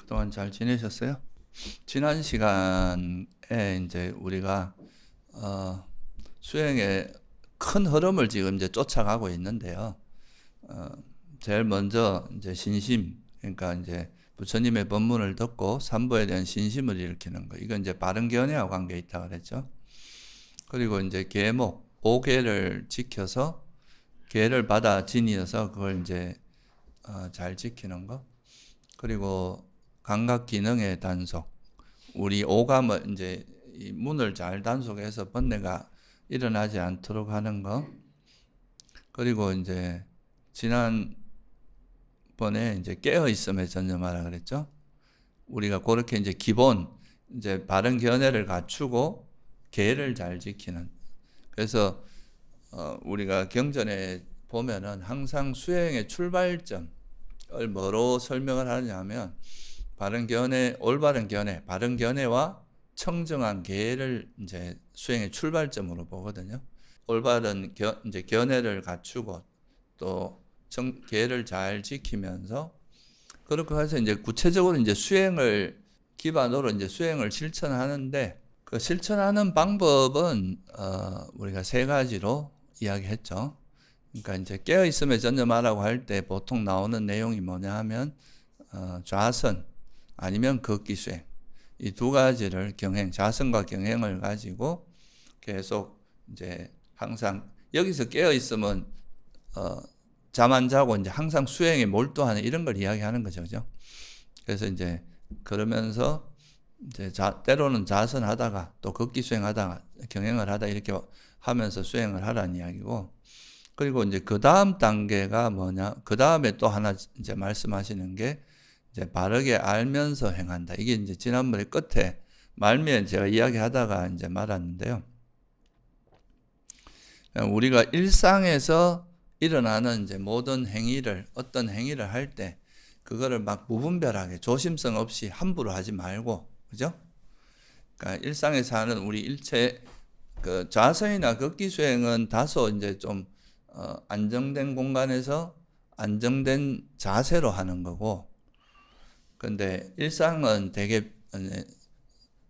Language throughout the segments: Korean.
그동안 잘 지내셨어요? 지난 시간에 이제 우리가 수행의 큰 흐름을 지금 이제 쫓아가고 있는데요. 어, 제일 먼저 이제 신심, 그러니까 이제 부처님의 법문을 듣고 삼보에 대한 신심을 일으키는 거. 이건 이제 바른 견해와 관계 있다 그랬죠. 그리고 이제 계목, 오계를 지켜서 계를 받아 지니어서 그걸 이제 잘 지키는 거. 그리고 감각 기능의 단속. 우리 오감을 이제 이 문을 잘 단속해서 번뇌가 일어나지 않도록 하는 거. 그리고 이제 지난번에 이제 깨어 있음에 전념하라 그랬죠. 우리가 그렇게 이제 기본 이제 바른 견해를 갖추고 계를 잘 지키는. 그래서 우리가 경전에 보면은 항상 수행의 출발점을 뭐로 설명을 하냐면 바른 견해, 올바른 견해, 바른 견해와 청정한 계를 이제 수행의 출발점으로 보거든요. 올바른 이제 견해를 갖추고 또 계를 잘 지키면서 그렇게 해서 이제 구체적으로 이제 수행을 기반으로 이제 수행을 실천하는데 그 실천하는 방법은 우리가 세 가지로 이야기했죠. 그러니까 이제 깨어 있음에 전념하라고 할 때 보통 나오는 내용이 뭐냐 하면 좌선 아니면 걷기 수행 이 두 가지를 좌선과 경행을 가지고 계속 이제 항상 여기서 깨어 있으면 잠 안 자고 이제 항상 수행에 몰두하는 이런 걸 이야기하는 거죠, 그죠? 그래서 이제 그러면서 이제 때로는 좌선하다가 또 걷기 수행하다가 경행을 하다 이렇게 하면서 수행을 하라는 이야기고. 그리고 이제 그 다음 단계가 뭐냐? 그 다음에 또 하나 이제 말씀하시는 게 이제 바르게 알면서 행한다. 이게 이제 지난번에 끝에 말미에 제가 이야기하다가 이제 말았는데요. 우리가 일상에서 일어나는 이제 모든 행위를 어떤 행위를 할 때 그거를 막 무분별하게 조심성 없이 함부로 하지 말고, 그죠? 그러니까 일상에서 하는 우리 일체 그 좌선이나 걷기 수행은 다소 이제 좀 안정된 공간에서 안정된 자세로 하는 거고, 근데 일상은 되게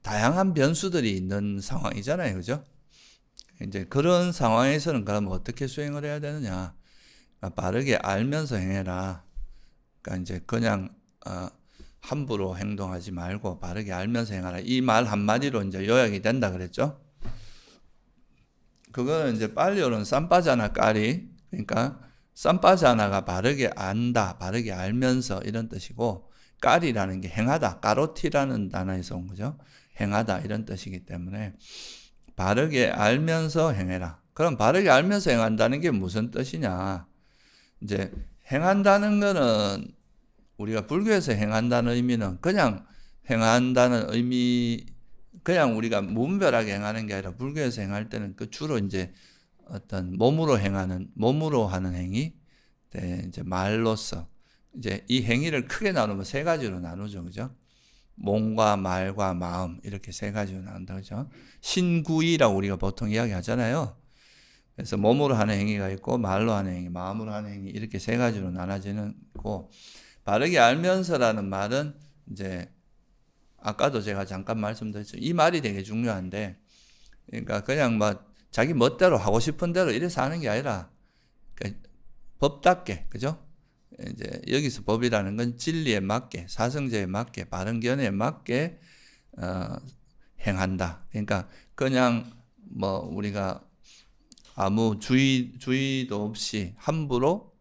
다양한 변수들이 있는 상황이잖아요, 그죠? 이제 그런 상황에서는 그럼 어떻게 수행을 해야 되느냐? 그러니까 바르게 알면서 행해라. 그러니까 이제 그냥 함부로 행동하지 말고 바르게 알면서 행하라. 이 말 한마디로 이제 요약이 된다 그랬죠? 그거는 이제 빨리오는 쌈바자나 까리, 그러니까 쌈바자나가 바르게 안다, 바르게 알면서 이런 뜻이고, 까리라는 게 행하다, 까로티라는 단어에서 온 거죠. 행하다 이런 뜻이기 때문에 바르게 알면서 행해라. 그럼 바르게 알면서 행한다는 게 무슨 뜻이냐? 이제 행한다는 거는 우리가 불교에서 행한다는 의미는 그냥 행한다는 의미, 그냥 우리가 무분별하게 행하는 게 아니라 불교에서 행할 때는 그 주로 이제 어떤 몸으로 하는 행위, 이제 말로써 이제 이 행위를 크게 나누면 세 가지로 나누죠, 그죠? 몸과 말과 마음 이렇게 세 가지로 나눈다, 그죠? 신구이라고 우리가 보통 이야기하잖아요. 그래서 몸으로 하는 행위가 있고 말로 하는 행위, 마음으로 하는 행위 이렇게 세 가지로 나눠지는 거. 바르게 알면서라는 말은 이제 아까도 제가 잠깐 말씀드렸죠. 이 말이 되게 중요한데, 그러니까 그냥 막 자기 멋대로 하고 싶은 대로 이래서 하는 게 아니라, 그러니까 법답게, 그죠? 이제 여기서 법이라는 건 진리에 맞게, 사성제에 맞게, 바른 견해에 맞게 행한다. 그러니까 그냥 뭐 우리가 아무 주의도 없이 함부로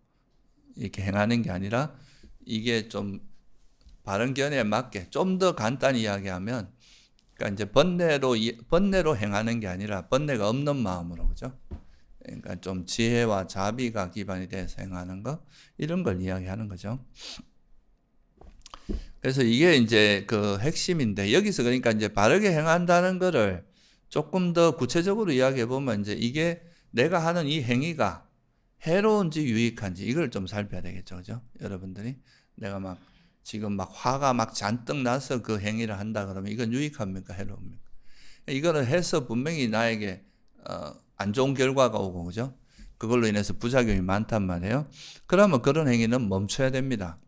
이렇게 행하는 게 아니라 이게 좀 바른 견해에 맞게 좀 더 간단히 이야기하면 그러니까 이제 번뇌로 행하는 게 아니라 번뇌가 없는 마음으로, 그죠? 그러니까 좀 지혜와 자비가 기반이 돼서 행하는 거 이런 걸 이야기하는 거죠. 그래서 이게 이제 그 핵심인데 여기서 그러니까 이제 바르게 행한다는 거를 조금 더 구체적으로 이야기해 보면 이제 이게 내가 하는 이 행위가 해로운지 유익한지 이걸 좀 살펴야 되겠죠, 그죠? 여러분들이 내가 막 지금 막 화가 막 잔뜩 나서 그 행위를 한다 그러면 이건 유익합니까, 해로웁니까? 이거를 해서 분명히 나에게 안 좋은 결과가 오고, 그죠? 그걸로 인해서 부작용이 많단 말이에요. 그러면 그런 행위는 멈춰야 됩니다.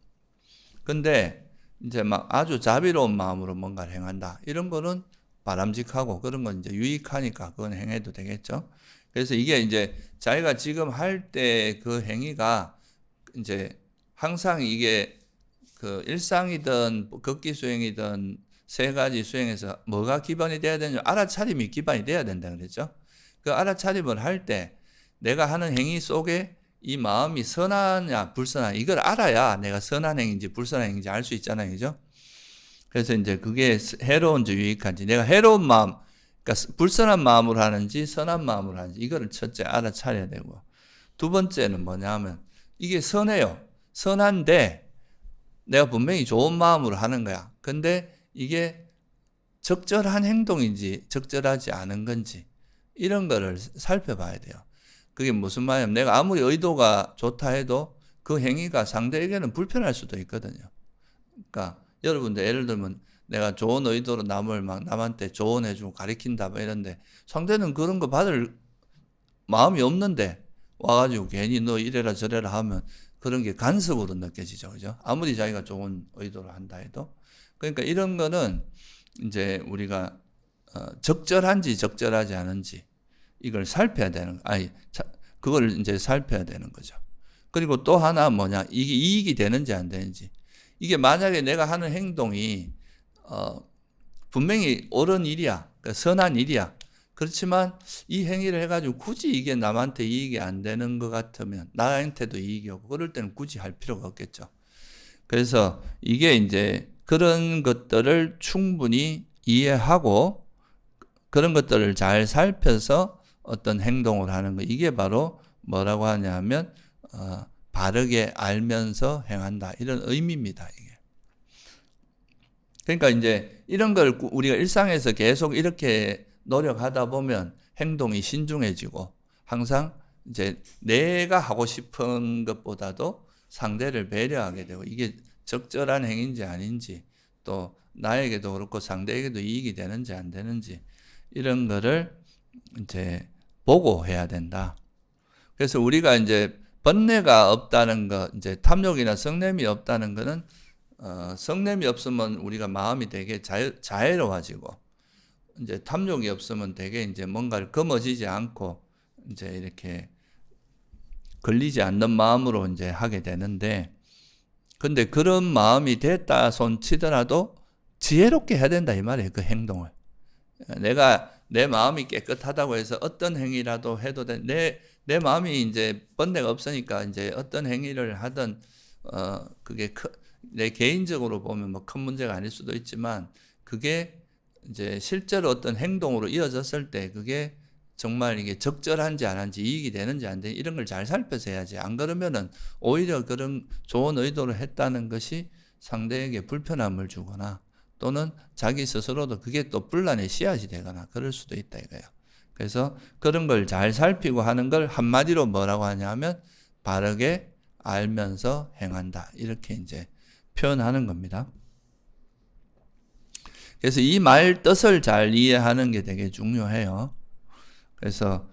근데 이제 막 아주 자비로운 마음으로 뭔가를 행한다. 이런 거는 바람직하고 그런 건 이제 유익하니까 그건 행해도 되겠죠. 그래서 이게 이제 자기가 지금 할 때 그 행위가 이제 항상 이게 그 일상이든 극기 수행이든 세 가지 수행에서 뭐가 기반이 돼야 되냐, 알아차림이 기반이 돼야 된다 그랬죠. 그 알아차림을 할 때 내가 하는 행위 속에 이 마음이 선하냐 불선하냐 이걸 알아야 내가 선한 행위인지 불선한 행위인지 알 수 있잖아요, 그죠? 그래서 이제 그게 해로운지 유익한지, 내가 해로운 마음, 그러니까 불선한 마음으로 하는지 선한 마음으로 하는지 이거를 첫째 알아차려야 되고, 두 번째는 뭐냐면 이게 선해요. 선한데 내가 분명히 좋은 마음으로 하는 거야. 근데 이게 적절한 행동인지 적절하지 않은 건지 이런 거를 살펴봐야 돼요. 그게 무슨 말이냐면 내가 아무리 의도가 좋다 해도 그 행위가 상대에게는 불편할 수도 있거든요. 그러니까 여러분들 예를 들면 내가 좋은 의도로 남을 막 남한테 조언해주고 가르친다 뭐 이런데 상대는 그런 거 받을 마음이 없는데 와가지고 괜히 너 이래라 저래라 하면 그런 게 간섭으로 느껴지죠. 그죠? 아무리 자기가 좋은 의도로 한다 해도. 그러니까 이런 거는 이제 우리가 적절한지 적절하지 않은지 이걸 살펴야 되는, 그걸 이제 살펴야 되는 거죠. 그리고 또 하나 뭐냐, 이게 이익이 되는지 안 되는지. 이게 만약에 내가 하는 행동이, 분명히 옳은 일이야. 그러니까 선한 일이야. 그렇지만 이 행위를 해가지고 굳이 이게 남한테 이익이 안 되는 것 같으면, 나한테도 이익이 오고, 그럴 때는 굳이 할 필요가 없겠죠. 그래서 이게 이제 그런 것들을 충분히 이해하고, 그런 것들을 잘 살펴서 어떤 행동을 하는 거, 이게 바로 뭐라고 하냐면 바르게 알면서 행한다, 이런 의미입니다. 이게. 그러니까 이제 이런 걸 우리가 일상에서 계속 이렇게 노력하다 보면 행동이 신중해지고 항상 이제 내가 하고 싶은 것보다도 상대를 배려하게 되고, 이게 적절한 행위인지 아닌지, 또 나에게도 그렇고 상대에게도 이익이 되는지 안 되는지 이런 거를 이제 보고 해야 된다. 그래서 우리가 이제 번뇌가 없다는 거, 이제 탐욕이나 성냄이 없다는 거는, 성냄이 없으면 우리가 마음이 되게 자애로워지고, 이제 탐욕이 없으면 되게 이제 뭔가를 거머쥐지 않고, 이제 이렇게 걸리지 않는 마음으로 이제 하게 되는데, 근데 그런 마음이 됐다 손 치더라도 지혜롭게 해야 된다 이 말이에요. 그 행동을. 내가 내 마음이 깨끗하다고 해서 어떤 행위라도 해도 내 마음이 이제 번뇌가 없으니까 이제 어떤 행위를 하든 그게 내 개인적으로 보면 뭐 큰 문제가 아닐 수도 있지만, 그게 이제 실제로 어떤 행동으로 이어졌을 때 그게 정말 이게 적절한지 안 한지, 이익이 되는지 안 되는지 이런 걸 잘 살펴서 해야지. 안 그러면은 오히려 그런 좋은 의도를 했다는 것이 상대에게 불편함을 주거나, 또는 자기 스스로도 그게 또 분란의 씨앗이 되거나 그럴 수도 있다 이거예요. 그래서 그런 걸 잘 살피고 하는 걸 한마디로 뭐라고 하냐면 바르게 알면서 행한다, 이렇게 이제 표현하는 겁니다. 그래서 이 말 뜻을 잘 이해하는 게 되게 중요해요. 그래서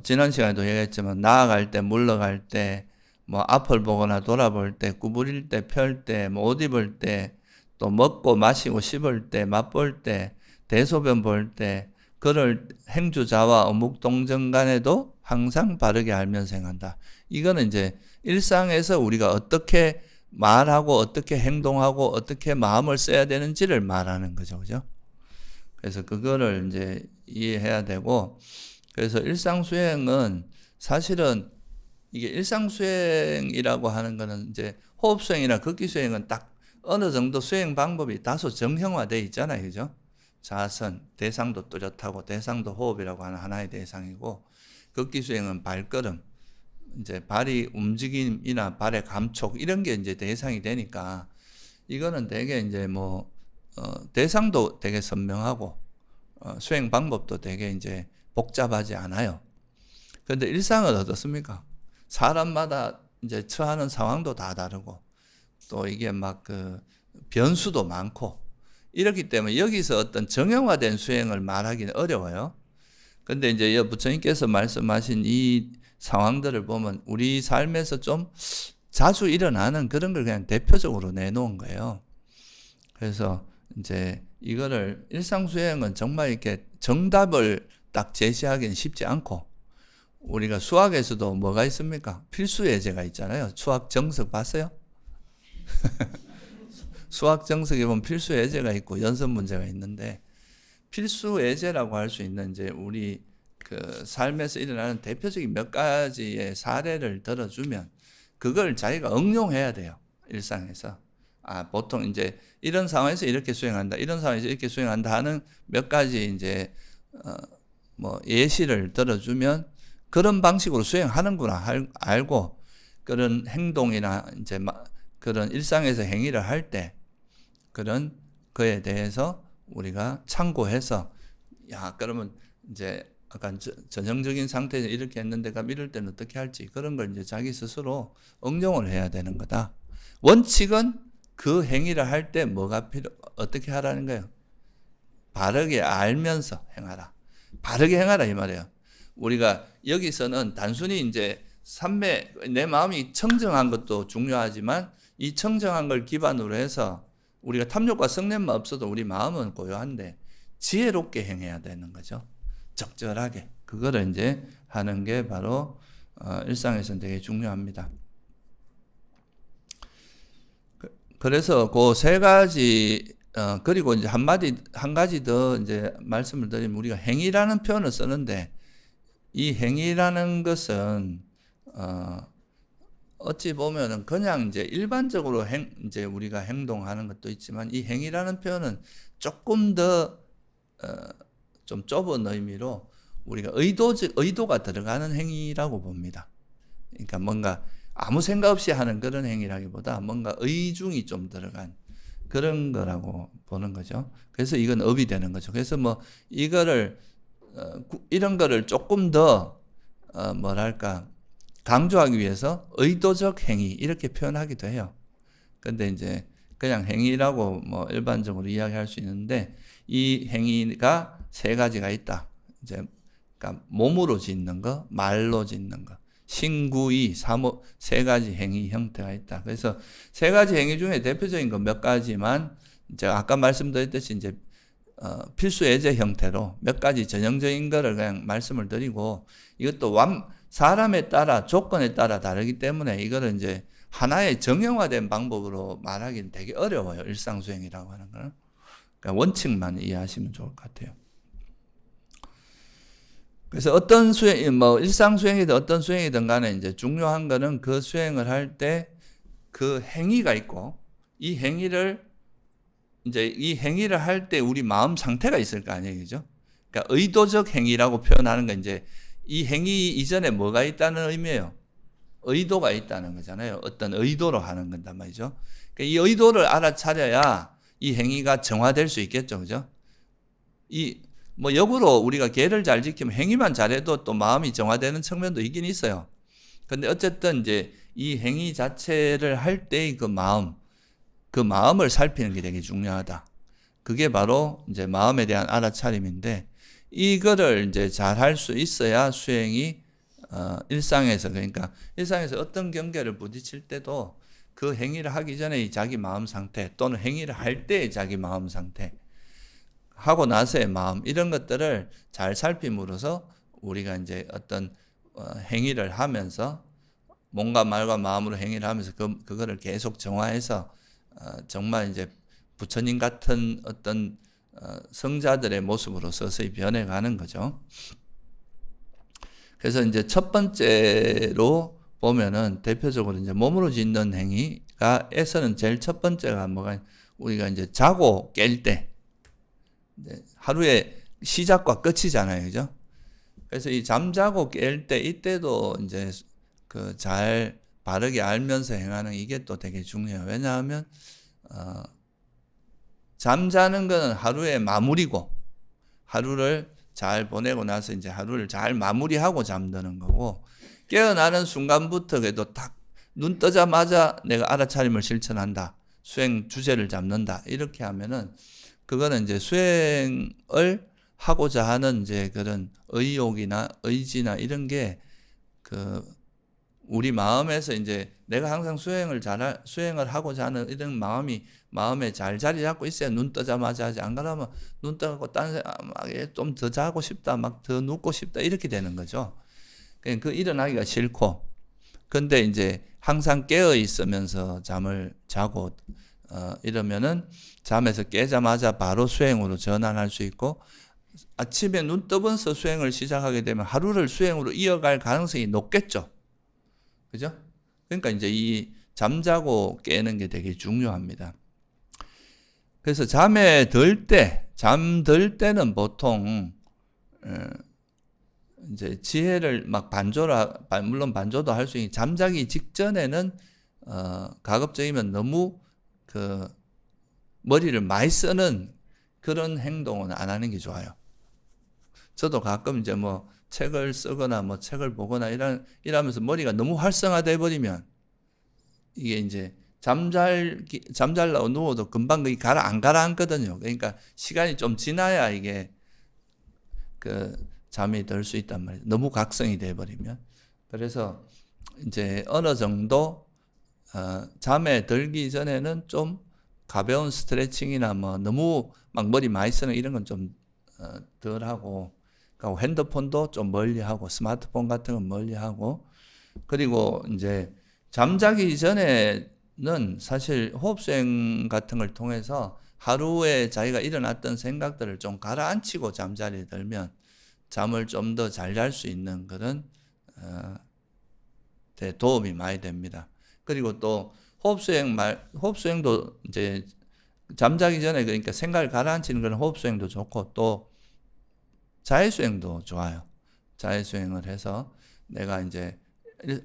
지난 시간에도 얘기했지만 나아갈 때, 물러갈 때, 뭐 앞을 보거나 돌아볼 때, 구부릴 때, 펼 때, 뭐 옷 입을 때, 또 먹고 마시고 씹을 때, 맛볼 때, 대소변 볼 때, 그를 행주자와 어묵동정 간에도 항상 바르게 알면서 행한다. 이거는 이제 일상에서 우리가 어떻게 말하고 어떻게 행동하고 어떻게 마음을 써야 되는지를 말하는 거죠. 그죠? 그래서 그거를 이제 이해해야 되고, 그래서 일상수행은 사실은 이게 일상수행이라고 하는 거는 이제 호흡수행이나 극기수행은 딱 어느 정도 수행 방법이 다소 정형화되어 있잖아요. 그죠? 자선, 대상도 뚜렷하고 대상도 호흡이라고 하는 하나의 대상이고, 극기수행은 발걸음, 이제 발이 움직임이나 발의 감촉 이런 게 이제 대상이 되니까, 이거는 되게 이제 뭐 대상도 되게 선명하고 수행 방법도 되게 이제 복잡하지 않아요. 그런데 일상은 어떻습니까? 사람마다 이제 처하는 상황도 다 다르고, 또 이게 막 그 변수도 많고, 이렇기 때문에 여기서 어떤 정형화된 수행을 말하기는 어려워요. 근데 이제 부처님께서 말씀하신 이 상황들을 보면 우리 삶에서 좀 자주 일어나는 그런 걸 그냥 대표적으로 내놓은 거예요. 그래서 이제 이거를 일상 수행은 정말 이렇게 정답을 딱 제시하기는 쉽지 않고, 우리가 수학에서도 뭐가 있습니까? 필수 예제가 있잖아요. 수학 정석 봤어요? 수학 정석에 보면 필수 예제가 있고 연습 문제가 있는데, 필수 예제라고 할 수 있는 이제 우리 그 삶에서 일어나는 대표적인 몇 가지의 사례를 들어주면 그걸 자기가 응용해야 돼요. 일상에서. 보통 이제 이런 상황에서 이렇게 수행한다, 이런 상황에서 이렇게 수행한다 하는 몇 가지 이제 뭐 예시를 들어주면 그런 방식으로 수행하는구나 알고, 그런 행동이나 이제 그런 일상에서 행위를 할 때 그런 거에 대해서 우리가 참고해서, 그러면 이제 약간 전형적인 상태에서 이렇게 했는데 그럼 이럴 때는 어떻게 할지, 그런 걸 이제 자기 스스로 응용을 해야 되는 거다. 원칙은 그 행위를 할 때 어떻게 하라는 거예요? 바르게 알면서 행하라. 바르게 행하라 이 말이에요. 우리가 여기서는 단순히 이제 내 마음이 청정한 것도 중요하지만, 이 청정한 걸 기반으로 해서 우리가 탐욕과 성냄만 없어도 우리 마음은 고요한데 지혜롭게 행해야 되는 거죠. 적절하게. 그거를 이제 하는 게 바로 일상에서는 되게 중요합니다. 그래서 그 세 가지, 그리고 이제 한 가지 더 이제 말씀을 드리면, 우리가 행위라는 표현을 쓰는데, 이 행위라는 것은 어찌 보면은 그냥 이제 일반적으로 이제 우리가 행동하는 것도 있지만, 이 행위라는 표현은 조금 더 좀 좁은 의미로 우리가 의도가 들어가는 행위라고 봅니다. 그러니까 뭔가 아무 생각 없이 하는 그런 행위라기보다 뭔가 의중이 좀 들어간 그런 거라고 보는 거죠. 그래서 이건 업이 되는 거죠. 그래서 뭐 이거를 이런 거를 조금 더 뭐랄까 강조하기 위해서 의도적 행위 이렇게 표현하기도 해요. 근데 이제 그냥 행위라고 뭐 일반적으로 이야기할 수 있는데, 이 행위가 세 가지가 있다. 이제 그러니까 몸으로 짓는 거, 말로 짓는 거, 신구의 세 가지 행위 형태가 있다. 그래서 세 가지 행위 중에 대표적인 건 몇 가지만 제가 아까 말씀드렸듯이 이제 필수 예제 형태로 몇 가지 전형적인 거를 그냥 말씀을 드리고, 이것도 사람에 따라 조건에 따라 다르기 때문에 이거를 이제 하나의 정형화된 방법으로 말하기는 되게 어려워요. 일상수행이라고 하는 거는. 그러니까 원칙만 이해하시면 좋을 것 같아요. 그래서 어떤 일상수행이든 어떤 수행이든 간에 이제 중요한 거는 그 수행을 할 때 그 행위가 있고, 이 행위를 할 때 우리 마음 상태가 있을 거 아니에요. 그죠? 그러니까 의도적 행위라고 표현하는 건 이제 이 행위 이전에 뭐가 있다는 의미예요. 의도가 있다는 거잖아요. 어떤 의도로 하는 건단 말이죠. 그러니까 이 의도를 알아차려야 이 행위가 정화될 수 있겠죠. 그죠? 뭐 역으로 우리가 계를 잘 지키면 행위만 잘해도 또 마음이 정화되는 측면도 있긴 있어요. 근데 어쨌든 이제 이 행위 자체를 할 때의 그 마음을 살피는 게 되게 중요하다. 그게 바로 이제 마음에 대한 알아차림인데, 이거를 이제 잘 할 수 있어야 수행이 일상에서, 그러니까 일상에서 어떤 경계를 부딪힐 때도 그 행위를 하기 전에 자기 마음 상태, 또는 행위를 할 때의 자기 마음 상태, 하고 나서의 마음, 이런 것들을 잘 살핌으로써 우리가 이제 어떤 행위를 하면서 몸과 말과 마음으로 행위를 하면서 그거를 계속 정화해서 정말 이제 부처님 같은 어떤 성자들의 모습으로 서서히 변해가는 거죠. 그래서 이제 첫 번째로 보면은 대표적으로 이제 몸으로 짓는 행위가에서는 제일 첫 번째가 우리가 이제 자고 깰 때, 하루의 시작과 끝이잖아요. 그죠? 그래서 이 잠자고 깰 때, 이때도 이제 잘 바르게 알면서 행하는 이게 또 되게 중요해요. 왜냐하면 잠자는 거는 하루의 마무리고, 하루를 잘 보내고 나서 이제 하루를 잘 마무리하고 잠드는 거고, 깨어나는 순간부터 그래도 딱 눈 뜨자마자 내가 알아차림을 실천한다, 수행 주제를 잡는다, 이렇게 하면은 그거는 이제 수행을 하고자 하는 이제 그런 의욕이나 의지나 이런 게 우리 마음에서 이제 내가 항상 수행을 하고자 하는 이런 마음이 마음에 잘 자리 잡고 있어야 눈 뜨자마자 하지. 안 그러면 눈 뜨고 딴 생각, 좀 더 자고 싶다, 막 더 눕고 싶다, 이렇게 되는 거죠. 그 일어나기가 싫고. 근데 이제 항상 깨어 있으면서 잠을 자고, 이러면은 잠에서 깨자마자 바로 수행으로 전환할 수 있고, 아침에 눈 뜨면서 수행을 시작하게 되면 하루를 수행으로 이어갈 가능성이 높겠죠. 그죠? 그러니까 이제 이 잠자고 깨는 게 되게 중요합니다. 그래서 잠들 때는 보통, 이제 지혜를 막 물론 반조도 할 수 있는, 잠자기 직전에는, 가급적이면 너무 머리를 많이 쓰는 그런 행동은 안 하는 게 좋아요. 저도 가끔 이제 뭐 책을 쓰거나 뭐 책을 보거나 이러면서 머리가 너무 활성화돼 버리면 이게 이제 잠잘라고 누워도 금방 그게 안 가라앉거든요. 그러니까 시간이 좀 지나야 이게 잠이 들 수 있단 말이에요. 너무 각성이 돼 버리면. 그래서 이제 어느 정도 잠에 들기 전에는 좀 가벼운 스트레칭이나 뭐 너무 막 머리 많이 쓰는 이런 건 좀 덜 하고, 그러니까 핸드폰도 좀 멀리 하고, 스마트폰 같은 건 멀리 하고, 그리고 이제 잠자기 전에는 사실 호흡수행 같은 걸 통해서 하루에 자기가 일어났던 생각들을 좀 가라앉히고 잠자리에 들면 잠을 좀 더 잘 잘 수 있는 그런 데 도움이 많이 됩니다. 그리고 또 호흡수행도 이제 잠자기 전에, 그러니까 생각을 가라앉히는 그런 호흡수행도 좋고, 또 자해수행도 좋아요. 자해수행을 해서 내가 이제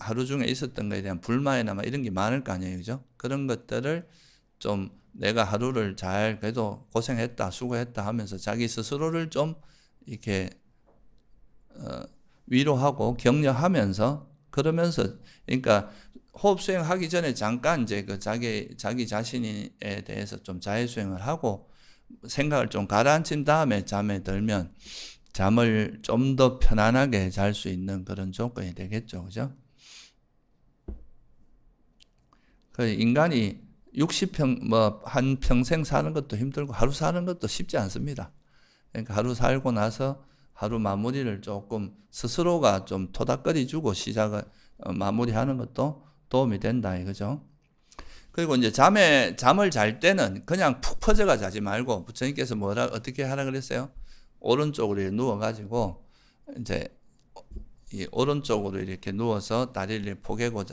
하루 중에 있었던 것에 대한 불만이나 막 이런 게 많을 거 아니에요. 그죠? 그런 것들을 좀 내가 하루를 잘, 그래도 고생했다, 수고했다 하면서 자기 스스로를 좀 이렇게 위로하고 격려하면서, 그러면서, 그러니까 호흡 수행하기 전에 잠깐 이제 자기 자신에 대해서 좀 자해 수행을 하고 생각을 좀 가라앉힌 다음에 잠에 들면 잠을 좀 더 편안하게 잘 수 있는 그런 조건이 되겠죠. 그죠? 인간이 한 평생 사는 것도 힘들고 하루 사는 것도 쉽지 않습니다. 그러니까 하루 살고 나서 하루 마무리를 조금 스스로가 좀 토닥거리 주고 마무리하는 것도 도움이 된다 이거죠. 그리고 이제 잠을 잘 때는 그냥 푹 퍼져가 자지 말고, 부처님께서 어떻게 하라 그랬어요? 오른쪽으로 누워가지고 이제 이 오른쪽으로 이렇게 누워서 다리를 포개고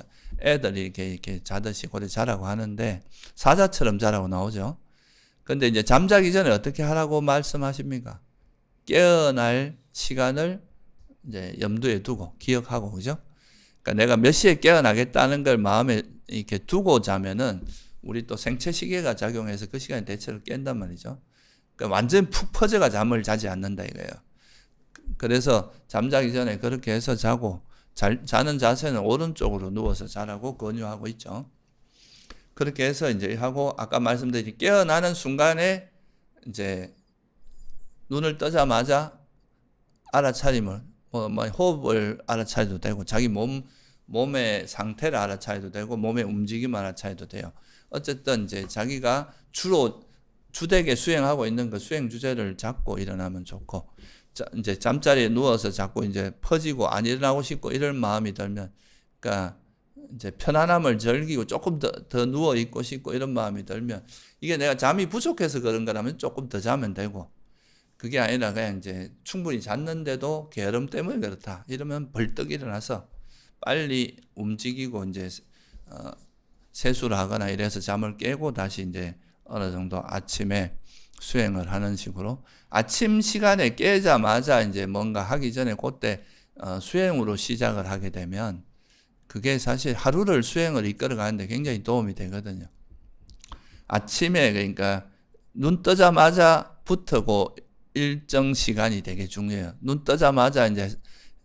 애들이 이렇게 자듯이 고래 자라고 하는데 사자처럼 자라고 나오죠. 근데 이제 잠자기 전에 어떻게 하라고 말씀하십니까? 깨어날 시간을 이제 염두에 두고 기억하고, 그죠? 그러니까 내가 몇 시에 깨어나겠다는 걸 마음에 이렇게 두고 자면은 우리 또 생체 시계가 작용해서 그 시간에 대체로 깬단 말이죠. 그러니까 완전 푹 퍼져가 잠을 자지 않는다 이거예요. 그래서 잠자기 전에 그렇게 해서 자고, 자는 자세는 오른쪽으로 누워서 자라고 권유하고 있죠. 그렇게 해서 이제 하고, 아까 말씀드린 깨어나는 순간에 이제 눈을 뜨자마자 알아차림을, 호흡을 알아차려도 되고, 자기 몸의 상태를 알아차려도 되고, 몸의 움직임을 알아차려도 돼요. 어쨌든 이제 자기가 주되게 수행하고 있는 그 수행 주제를 잡고 일어나면 좋고, 이제 잠자리에 누워서 자꾸 이제 퍼지고 안 일어나고 싶고 이런 마음이 들면, 그러니까 이제 편안함을 즐기고 조금 더 누워 있고 싶고 이런 마음이 들면, 이게 내가 잠이 부족해서 그런 거라면 조금 더 자면 되고, 그게 아니라 그냥 이제 충분히 잤는데도 게으름 때문에 그렇다 이러면 벌떡 일어나서 빨리 움직이고 이제 세수를 하거나 이래서 잠을 깨고 다시 이제 어느 정도 아침에 수행을 하는 식으로, 아침 시간에 깨자마자 이제 뭔가 하기 전에 그때 수행으로 시작을 하게 되면 그게 사실 하루를 수행을 이끌어 가는데 굉장히 도움이 되거든요. 아침에, 그러니까 눈 뜨자마자부터 일정 시간이 되게 중요해요. 눈 뜨자마자 이제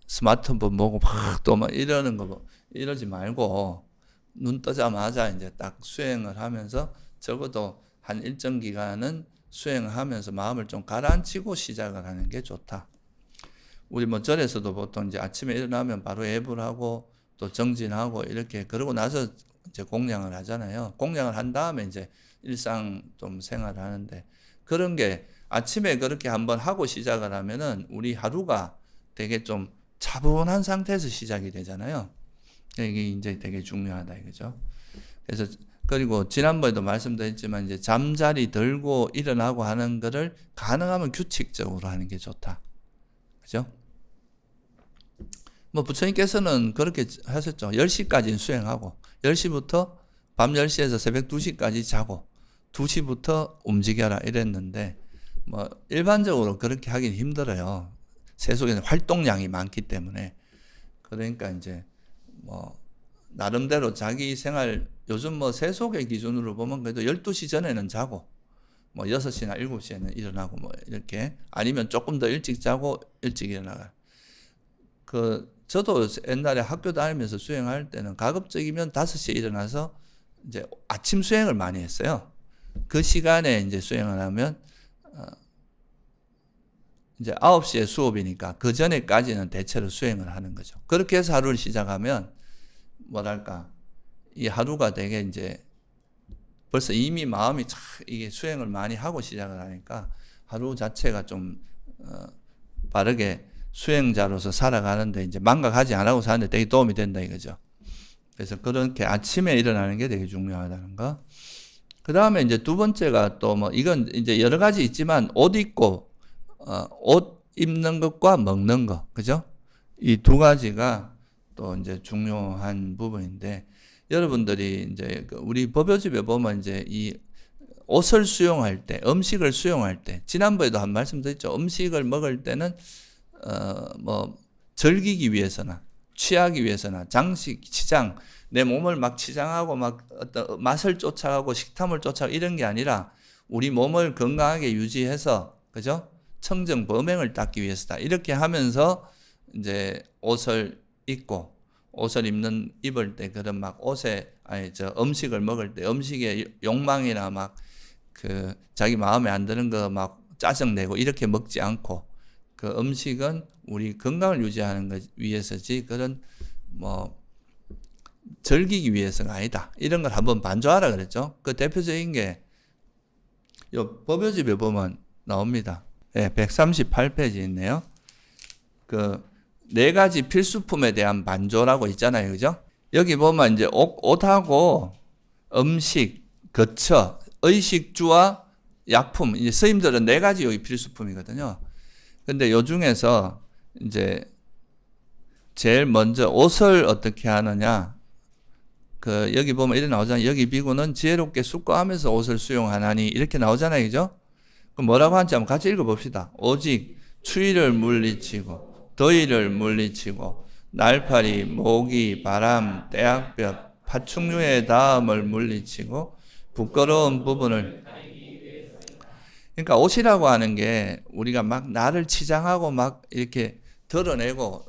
스마트폰 보고 막 또 막 이러는 거 이러지 말고, 눈 뜨자마자 이제 딱 수행을 하면서 적어도 한 일정 기간은 수행을 하면서 마음을 좀 가라앉히고 시작을 하는 게 좋다. 우리 절에서도 보통 이제 아침에 일어나면 바로 예불 하고 또 정진하고 이렇게, 그러고 나서 이제 공양을 하잖아요. 공양을 한 다음에 이제 일상 좀 생활하는데 그런 게 아침에 그렇게 한번 하고 시작을 하면은 우리 하루가 되게 좀 차분한 상태에서 시작이 되잖아요. 이게 이제 되게 중요하다 이거죠. 그래서 그리고 지난번에도 말씀드렸지만 이제 잠자리 들고 일어나고 하는 거를 가능하면 규칙적으로 하는 게 좋다. 그죠? 뭐 부처님께서는 그렇게 하셨죠. 10시까지는 수행하고 10시부터 밤 10시에서 새벽 2시까지 자고 2시부터 움직여라 이랬는데 뭐 일반적으로 그렇게 하긴 힘들어요. 세속에는 활동량이 많기 때문에. 그러니까 이제 뭐 나름대로 자기 생활 요즘 뭐 세속의 기준으로 보면 그래도 12시 전에는 자고 뭐 6시나 7시에는 일어나고 뭐 이렇게 아니면 조금 더 일찍 자고 일찍 일어나가. 저도 옛날에 학교 다니면서 수행할 때는 가급적이면 5시에 일어나서 이제 아침 수행을 많이 했어요. 그 시간에 이제 수행을 하면 이제 9시에 수업이니까 그 전에까지는 대체로 수행을 하는 거죠. 그렇게 해서 하루를 시작하면 뭐랄까 이 하루가 되게 이제 벌써 이미 마음이 이게 수행을 많이 하고 시작을 하니까 하루 자체가 좀 빠르게 수행자로서 살아가는데 이제 망각하지 안 하고 사는데 되게 도움이 된다 이거죠. 그래서 그렇게 아침에 일어나는 게 되게 중요하다는 거. 그 다음에 이제 두 번째가 또 뭐 이건 이제 여러 가지 있지만 옷 입고 옷 입는 것과 먹는 거, 그죠? 이 두 가지가 또 이제 중요한 부분인데 여러분들이 이제 우리 법요집에 보면 이제 이 옷을 수용할 때, 음식을 수용할 때, 지난번에도 한 말씀 드렸죠. 음식을 먹을 때는 뭐 즐기기 위해서나 취하기 위해서나 장식, 치장, 내 몸을 막 치장하고 막 어떤 맛을 쫓아가고 식탐을 쫓아가고 이런 게 아니라 우리 몸을 건강하게 유지해서 그죠? 청정 범행을 닦기 위해서다. 이렇게 하면서 이제 옷을 입고 옷을 입을 때 그런 막 옷에 음식을 먹을 때 음식의 욕망이나 막 그 자기 마음에 안 드는 거 막 짜증내고 이렇게 먹지 않고 그 음식은 우리 건강을 유지하는 것 위해서지 그런 뭐 즐기기 위해서가 아니다. 이런 걸 한번 반조하라 그랬죠. 그 대표적인 게 요 법요집에 보면 나옵니다. 네, 138페이지 있네요. 그 네 가지 필수품에 대한 반조라고 있잖아요. 그죠? 여기 보면 이제 옷하고 음식, 거처, 의식주와 약품, 이제 스님들은 네 가지 여기 필수품이거든요. 근데 요 중에서 이제 제일 먼저 옷을 어떻게 하느냐. 여기 보면 이렇게 나오잖아요. 여기 비구는 지혜롭게 숙고하면서 옷을 수용하나니 이렇게 나오잖아요. 그죠? 그럼 뭐라고 하는지 한번 같이 읽어봅시다. 오직 추위를 물리치고 더위를 물리치고 날파리, 모기, 바람, 떼약볕, 파충류의 다음을 물리치고 부끄러운 부분을 그러니까 옷이라고 하는 게 우리가 막 나를 치장하고 막 이렇게 드러내고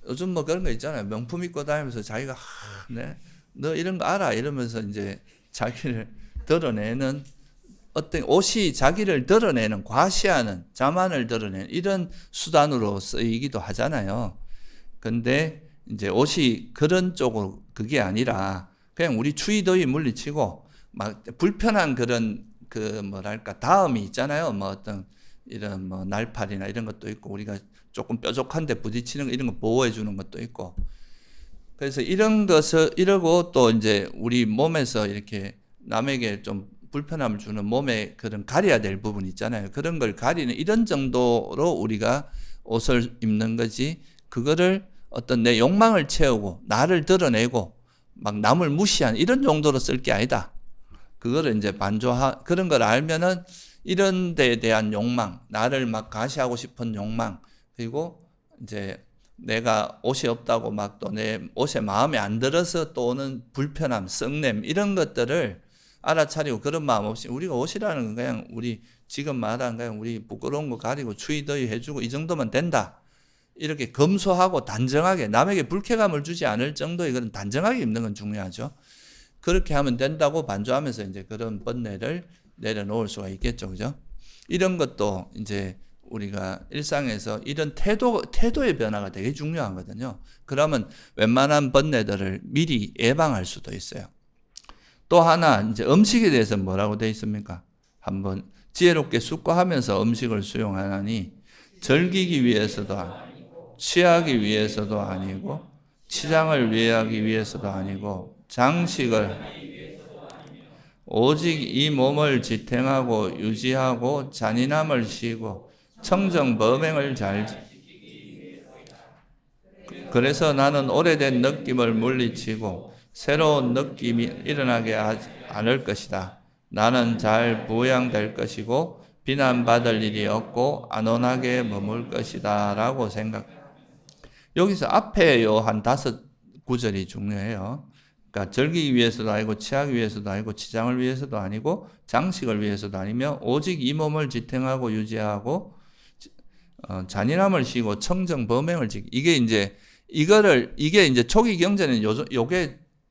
요즘 뭐 그런 거 있잖아요. 명품 입고 다니면서 자기가 너 이런 거 알아 이러면서 이제 자기를 드러내는 어떤 옷이 자기를 드러내는 과시하는 자만을 드러내는 이런 수단으로 쓰이기도 하잖아요. 근데 이제 옷이 그런 쪽으로 그게 아니라 그냥 우리 추위 더위 물리치고 막 불편한 그런 뭐랄까 다음이 있잖아요. 뭐 어떤 이런 뭐 날파리나 이런 것도 있고 우리가 조금 뾰족한데 부딪히는 거 이런 거 보호해 주는 것도 있고 그래서 이런 것을 이러고 또 이제 우리 몸에서 이렇게 남에게 좀 불편함을 주는 몸에 그런 가려야 될 부분 있잖아요. 그런 걸 가리는 이런 정도로 우리가 옷을 입는 거지 그거를 어떤 내 욕망을 채우고 나를 드러내고 막 남을 무시하는 이런 정도로 쓸 게 아니다. 그거를 이제 그런 걸 알면은 이런 데에 대한 욕망, 나를 막 가시하고 싶은 욕망, 그리고 이제 내가 옷이 없다고 막 또 내 옷에 마음에 안 들어서 또 오는 불편함, 썩냄 이런 것들을 알아차리고 그런 마음 없이 우리가 옷이라는 건 그냥 우리 지금 말하는 그냥 우리 부끄러운 거 가리고 추위 더위 해주고 이 정도면 된다. 이렇게 검소하고 단정하게 남에게 불쾌감을 주지 않을 정도의 그런 단정하게 입는 건 중요하죠. 그렇게 하면 된다고 반조하면서 이제 그런 번뇌를 내려놓을 수가 있겠죠. 그죠? 이런 것도 이제 우리가 일상에서 이런 태도의 변화가 되게 중요하거든요. 그러면 웬만한 번뇌들을 미리 예방할 수도 있어요. 또 하나 이제 음식에 대해서 뭐라고 되어 있습니까? 한번 지혜롭게 숙고하면서 음식을 수용하나니 즐기기 위해서도 취하기 위해서도 아니고 치장을 위하기 위해서도 아니고 장식을 오직 이 몸을 지탱하고 유지하고 잔인함을 쉬고 청정범행을 그래서 나는 오래된 느낌을 물리치고 새로운 느낌이 일어나게 하지 않을 것이다. 나는 잘 부양될 것이고 비난받을 일이 없고 안온하게 머물 것이다 라고 여기서 앞에 한 5구절이 중요해요. 그러니까 즐기기 위해서도 아니고 취하기 위해서도 아니고 치장을 위해서도 아니고 장식을 위해서도 아니며 오직 이 몸을 지탱하고 유지하고 잔인함을 쉬고 청정범행을 지키. 이게 이제 초기 경제는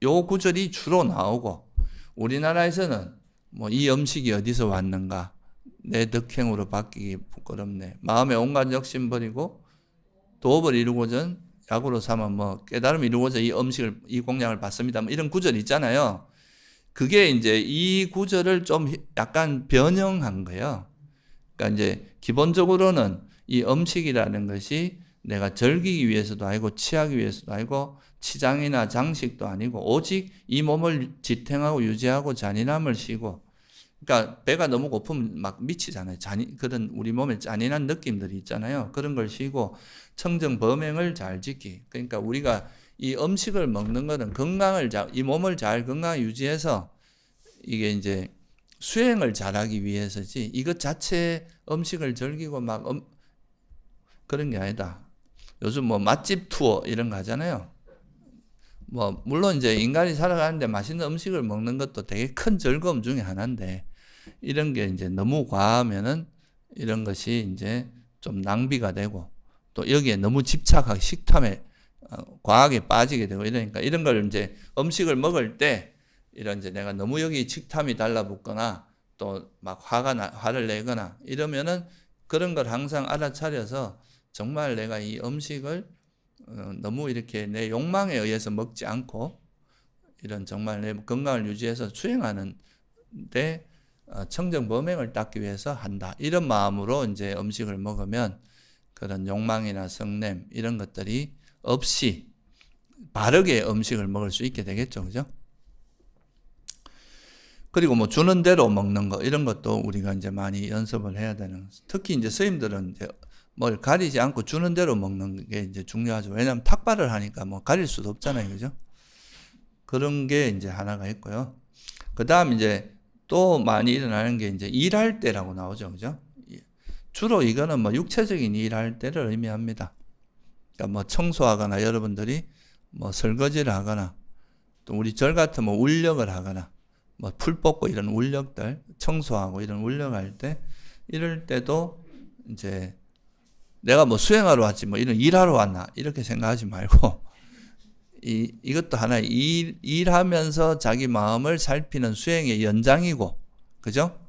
요 구절이 주로 나오고 우리나라에서는 뭐 이 음식이 어디서 왔는가? 내 덕행으로 바뀌기 부끄럽네. 마음에 온갖 욕심 버리고 도업을 이루고전 약으로 삼아 뭐 깨달음 이루고자 이 공양을 받습니다. 뭐 이런 구절 있잖아요. 그게 이제 이 구절을 좀 약간 변형한 거예요. 그러니까 이제 기본적으로는 이 음식이라는 것이 내가 즐기기 위해서도 아니고 취하기 위해서도 아니고 치장이나 장식도 아니고 오직 이 몸을 지탱하고 유지하고 잔인함을 쉬고, 그러니까 배가 너무 고프면 막 미치잖아요. 그런 우리 몸에 잔인한 느낌들이 있잖아요. 그런 걸 쉬고 청정 범행을 잘 지키. 그러니까 우리가 이 음식을 먹는 거는 이 몸을 잘 건강하게 유지해서 이게 이제 수행을 잘하기 위해서지 이것 자체 음식을 즐기고 막 그런 게 아니다. 요즘 뭐 맛집 투어 이런 거 하잖아요. 뭐 물론 이제 인간이 살아가는데 맛있는 음식을 먹는 것도 되게 큰 즐거움 중에 하나인데 이런 게 이제 너무 과하면은 이런 것이 이제 좀 낭비가 되고 또 여기에 너무 집착하고 식탐에 과하게 빠지게 되고 이러니까 이런 걸 이제 음식을 먹을 때 이런 이제 내가 너무 여기 식탐이 달라붙거나 또 막 화를 내거나 이러면은 그런 걸 항상 알아차려서 정말 내가 이 음식을 너무 이렇게 내 욕망에 의해서 먹지 않고 이런 정말 내 건강을 유지해서 수행하는 데 청정범행을 닦기 위해서 한다. 이런 마음으로 이제 음식을 먹으면 그런 욕망이나 성냄 이런 것들이 없이 바르게 음식을 먹을 수 있게 되겠죠. 그죠? 그리고 뭐 주는 대로 먹는 거 이런 것도 우리가 이제 많이 연습을 해야 되는. 특히 이제 스님들은 이제 뭘 가리지 않고 주는 대로 먹는 게 이제 중요하죠. 왜냐하면 탁발을 하니까 뭐 가릴 수도 없잖아요. 그죠? 그런 게 이제 하나가 있고요. 그 다음 이제 또 많이 일어나는 게 이제 일할 때라고 나오죠. 그죠? 주로 이거는 뭐 육체적인 일할 때를 의미합니다. 그러니까 뭐 청소하거나 여러분들이 뭐 설거지를 하거나 또 우리 절 같은 뭐 울력을 하거나 뭐 풀 뽑고 이런 울력들 청소하고 이런 울력할 때 이럴 때도 이제 내가 뭐 수행하러 왔지 뭐 이런 일하러 왔나 이렇게 생각하지 말고 이것도 하나의 일하면서 자기 마음을 살피는 수행의 연장이고, 그죠?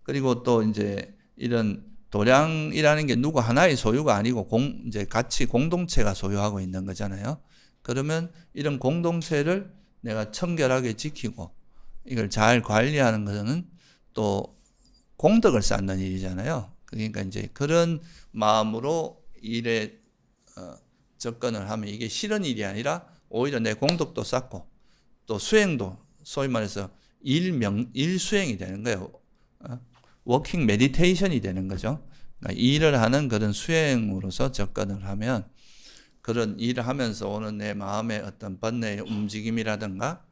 그리고 또 이제 이런 도량이라는 게 누구 하나의 소유가 아니고 이제 같이 공동체가 소유하고 있는 거잖아요. 그러면 이런 공동체를 내가 청결하게 지키고 이걸 잘 관리하는 것은 또 공덕을 쌓는 일이잖아요. 그러니까 이제 그런 마음으로 일에 접근을 하면 이게 싫은 일이 아니라 오히려 내 공덕도 쌓고 또 수행도 소위 말해서 일 수행이 되는 거예요. 워킹 메디테이션이 되는 거죠. 그러니까 일을 하는 그런 수행으로서 접근을 하면 그런 일을 하면서 오는 내 마음의 어떤 번뇌의 움직임이라든가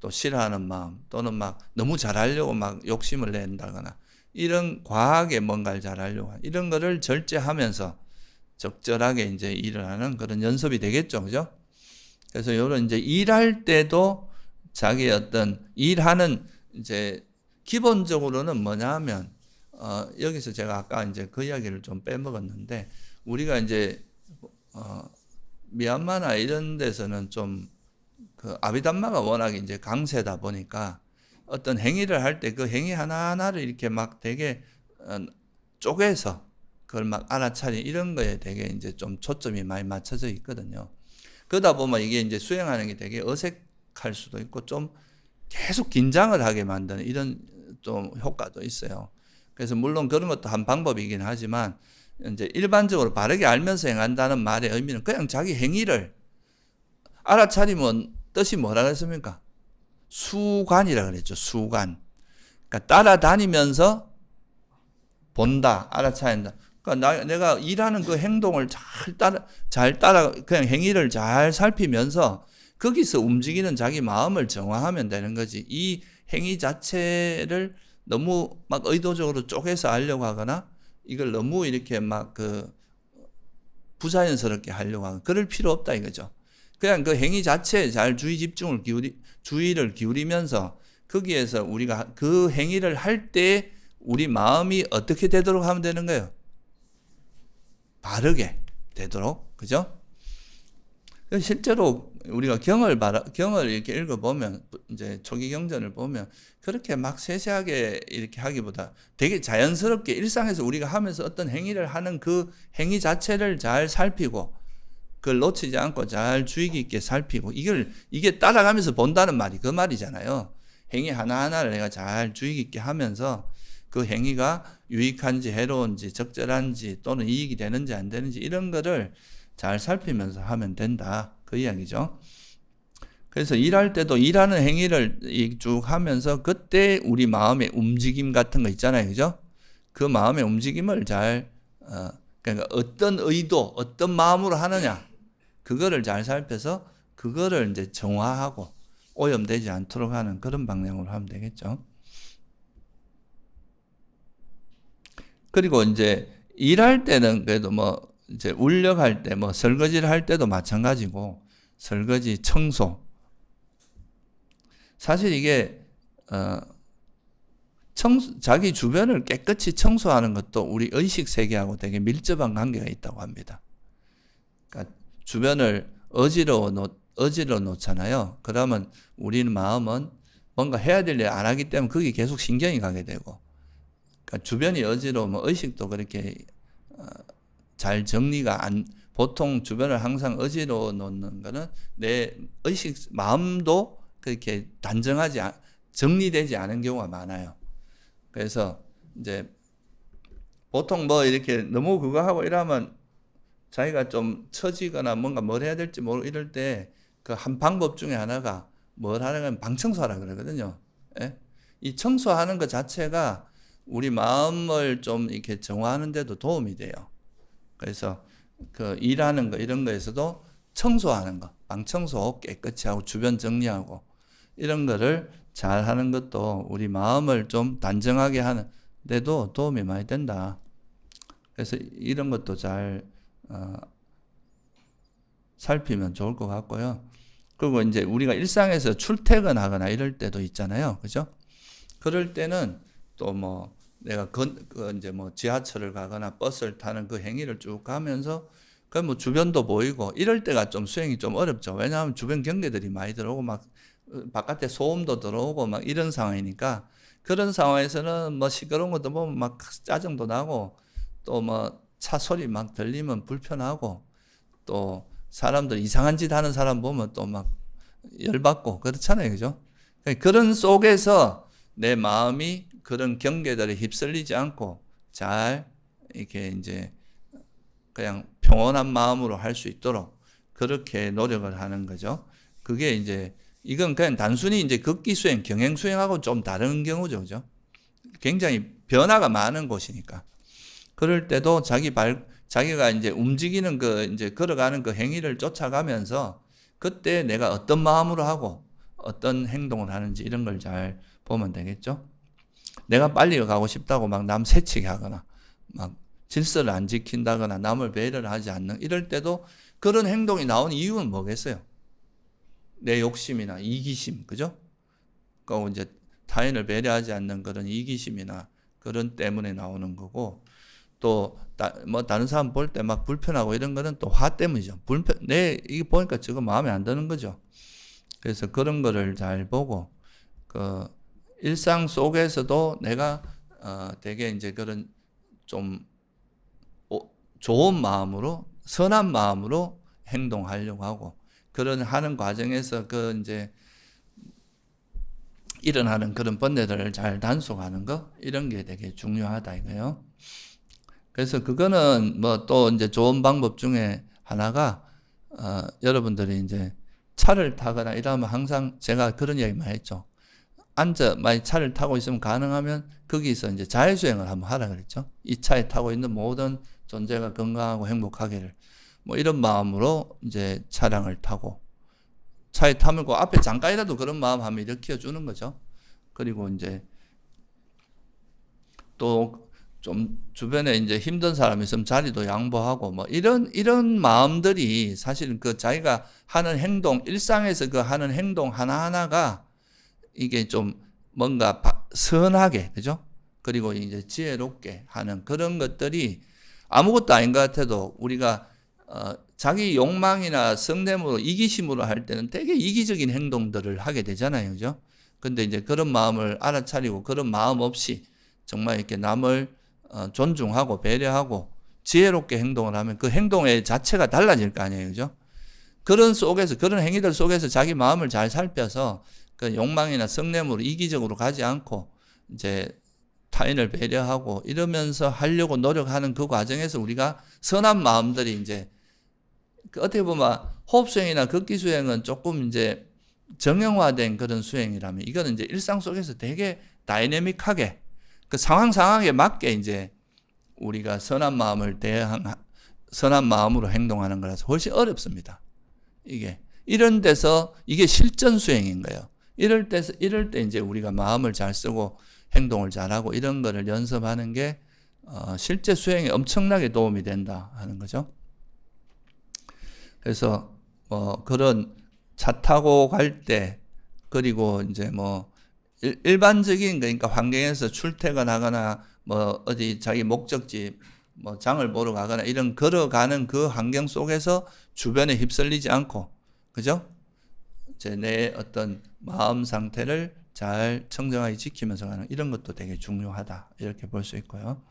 또 싫어하는 마음 또는 막 너무 잘하려고 막 욕심을 낸다거나 이런 과하게 뭔가를 잘하려고 하는 이런 거를 절제하면서 적절하게 이제 일을 하는 그런 연습이 되겠죠. 그죠? 그래서 이런 이제 일할 때도 자기의 어떤 일하는 이제 기본적으로는 뭐냐 하면 여기서 제가 아까 이제 그 이야기를 좀 빼먹었는데 우리가 이제 미얀마나 이런 데서는 좀 그 아비담마가 워낙 이제 강세다 보니까 어떤 행위를 할 때 그 행위 하나하나를 이렇게 막 되게 쪼개서 그걸 막 알아차리 이런 거에 되게 이제 좀 초점이 많이 맞춰져 있거든요. 그러다 보면 이게 이제 수행하는 게 되게 어색할 수도 있고 좀 계속 긴장을 하게 만드는 이런 좀 효과도 있어요. 그래서 물론 그런 것도 한 방법이긴 하지만 이제 일반적으로 바르게 알면서 행한다는 말의 의미는 그냥 자기 행위를 알아차리면 뜻이 뭐라 그랬습니까? 수관이라 그랬죠. 수관. 그러니까 따라다니면서 본다, 알아차린다. 그러니까 내가 일하는 그 행동을 잘 따라 그냥 행위를 잘 살피면서 거기서 움직이는 자기 마음을 정화하면 되는 거지. 이 행위 자체를 너무 막 의도적으로 쪼개서 하려고 하거나 이걸 너무 이렇게 막 부자연스럽게 하려고 하거나 그럴 필요 없다 이거죠. 그냥 그 행위 자체에 잘 주의를 기울이면서 거기에서 우리가 그 행위를 할 때 우리 마음이 어떻게 되도록 하면 되는 거예요? 바르게 되도록. 그죠? 실제로 우리가 경을 이렇게 읽어보면, 이제 초기 경전을 보면, 그렇게 막 세세하게 이렇게 하기보다 되게 자연스럽게 일상에서 우리가 하면서 어떤 행위를 하는 그 행위 자체를 잘 살피고, 그걸 놓치지 않고 잘 주의 깊게 살피고, 이게 따라가면서 본다는 말이 그 말이잖아요. 행위 하나하나를 내가 잘 주의 깊게 하면서 그 행위가 유익한지 해로운지 적절한지 또는 이익이 되는지 안 되는지 이런 거를 잘 살피면서 하면 된다. 그 이야기죠. 그래서 일할 때도 일하는 행위를 쭉 하면서 그때 우리 마음의 움직임 같은 거 있잖아요. 그죠? 그 마음의 움직임을 그러니까 어떤 의도, 어떤 마음으로 하느냐. 그거를 잘 살펴서 그거를 이제 정화하고 오염되지 않도록 하는 그런 방향으로 하면 되겠죠. 그리고 이제 일할 때는 그래도 뭐 이제 울력할 때 뭐 설거지를 할 때도 마찬가지고 설거지, 청소. 사실 이게 자기 주변을 깨끗이 청소하는 것도 우리 의식 세계하고 되게 밀접한 관계가 있다고 합니다. 그러니까 주변을 어지러워 놓잖아요. 그러면 우리는 마음은 뭔가 해야 될 일 안 하기 때문에 거기 계속 신경이 가게 되고, 그러니까 주변이 어지러우면 의식도 그렇게 잘 정리가 보통 주변을 항상 어지러워 놓는 거는 내 의식, 마음도 그렇게 정리되지 않은 경우가 많아요. 그래서 이제 보통 뭐 이렇게 너무 그거 하고 이러면 자기가 좀 처지거나 뭔가 뭘 해야 될지 모르고 이럴 때 그 한 방법 중에 하나가 뭘 하는 건 방청소하라 그러거든요. 예? 이 청소하는 것 자체가 우리 마음을 좀 이렇게 정화하는 데도 도움이 돼요. 그래서 그 일하는 거 이런 거에서도 청소하는 거, 방청소 깨끗이 하고 주변 정리하고 이런 거를 잘 하는 것도 우리 마음을 좀 단정하게 하는 데도 도움이 많이 된다. 그래서 이런 것도 잘 살피면 좋을 것 같고요. 그리고 이제 우리가 일상에서 출퇴근하거나 이럴 때도 있잖아요. 그죠? 그럴 때는 또 뭐 내가 이제 뭐 지하철을 가거나 버스를 타는 그 행위를 쭉 가면서 그 뭐 주변도 보이고 이럴 때가 좀 수행이 좀 어렵죠. 왜냐하면 주변 경계들이 많이 들어오고 막 바깥에 소음도 들어오고 막 이런 상황이니까 그런 상황에서는 뭐 시끄러운 것도 보면 막 짜증도 나고 또 뭐 차 소리 막 들리면 불편하고 또 사람들 이상한 짓 하는 사람 보면 또 막 열받고 그렇잖아요. 그죠? 그런 속에서 내 마음이 그런 경계들에 휩쓸리지 않고 잘 이렇게 이제 그냥 평온한 마음으로 할 수 있도록 그렇게 노력을 하는 거죠. 그게 이제 이건 그냥 단순히 이제 극기 수행, 경행 수행하고 좀 다른 경우죠. 그죠? 굉장히 변화가 많은 곳이니까. 그럴 때도 자기가 이제 움직이는 이제 걸어가는 그 행위를 쫓아가면서 그때 내가 어떤 마음으로 하고 어떤 행동을 하는지 이런 걸 잘 보면 되겠죠. 내가 빨리 가고 싶다고 막 남 새치게 하거나 막 질서를 안 지킨다거나 남을 배려를 하지 않는 이럴 때도 그런 행동이 나온 이유는 뭐겠어요? 내 욕심이나 이기심, 그죠? 그리고 이제 타인을 배려하지 않는 그런 이기심이나 그런 때문에 나오는 거고 또 뭐 다른 사람 볼 때 막 불편하고 이런 거는 또 화 때문이죠. 이게 보니까 지금 마음에 안 드는 거죠. 그래서 그런 거를 잘 보고 그 일상 속에서도 내가 되게 이제 그런 좀 좋은 마음으로 선한 마음으로 행동하려고 하고 그런 하는 과정에서 그 이제 일어나는 그런 번뇌들을 잘 단속하는 거, 이런 게 되게 중요하다 이거요. 그래서 그거는 뭐 또 이제 좋은 방법 중에 하나가, 여러분들이 이제 차를 타거나 이러면 항상 제가 그런 이야기 많이 했죠. 만약 차를 타고 있으면 가능하면 거기서 이제 자율주행을 한번 하라 그랬죠. 이 차에 타고 있는 모든 존재가 건강하고 행복하기를, 뭐 이런 마음으로 이제 차량을 타고, 차에 타면 그 앞에 잠깐이라도 그런 마음 한번 일으켜 주는 거죠. 그리고 이제 또 좀 주변에 이제 힘든 사람이 있으면 자리도 양보하고, 뭐 이런 마음들이 사실은 그 자기가 하는 행동, 일상에서 그 하는 행동 하나하나가 이게 좀 뭔가 선하게, 그죠? 그리고 이제 지혜롭게 하는 그런 것들이 아무것도 아닌 것 같아도 우리가 자기 욕망이나 성냄으로, 이기심으로 할 때는 되게 이기적인 행동들을 하게 되잖아요, 그죠? 근데 이제 그런 마음을 알아차리고 그런 마음 없이 정말 이렇게 남을 존중하고 배려하고 지혜롭게 행동을 하면 그 행동의 자체가 달라질 거 아니에요, 그죠? 그런 속에서, 그런 행위들 속에서 자기 마음을 잘 살펴서 그 욕망이나 성냄으로 이기적으로 가지 않고 이제 타인을 배려하고 이러면서 하려고 노력하는 그 과정에서 우리가 선한 마음들이 이제 어떻게 보면 호흡 수행이나 걷기 수행은 조금 이제 정형화된 그런 수행이라면, 이거는 이제 일상 속에서 되게 다이내믹하게 그 상황에 맞게 이제 우리가 선한 마음으로 행동하는 거라서 훨씬 어렵습니다. 이런 데서 이게 실전 수행인 거예요. 이럴 때 이제 우리가 마음을 잘 쓰고 행동을 잘하고 이런 거를 연습하는 게 실제 수행에 엄청나게 도움이 된다 하는 거죠. 그래서 그런 차 타고 갈 때, 그리고 이제 뭐 일반적인, 그러니까 환경에서 출퇴근하거나 뭐 어디 자기 목적지 뭐 장을 보러 가거나 이런 걸어가는 그 환경 속에서 주변에 휩쓸리지 않고, 그죠? 내 어떤 마음 상태를 잘 청정하게 지키면서 가는 이런 것도 되게 중요하다, 이렇게 볼 수 있고요.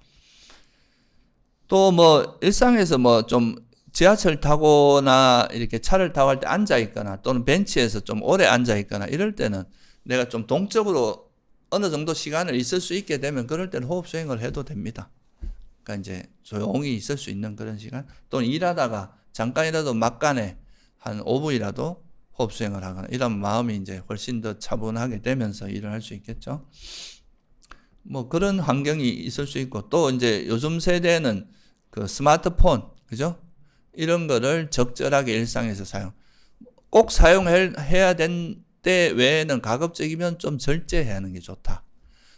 또 뭐 일상에서 뭐 좀 지하철 타거나 이렇게 차를 타고 할 때 앉아 있거나 또는 벤치에서 좀 오래 앉아 있거나 이럴 때는 내가 좀 동적으로 어느 정도 시간을 있을 수 있게 되면 그럴 때는 호흡 수행을 해도 됩니다. 그러니까 이제 조용히 있을 수 있는 그런 시간, 또는 일하다가 잠깐이라도 막간에 한 5분이라도 호흡 수행을 하거나 이런 마음이 이제 훨씬 더 차분하게 되면서 일을 할 수 있겠죠. 뭐 그런 환경이 있을 수 있고, 또 이제 요즘 세대는 그 스마트폰, 그죠? 이런 거를 적절하게 일상에서 꼭 사용해야 된 때 외에는 가급적이면 좀 절제해야 하는 게 좋다.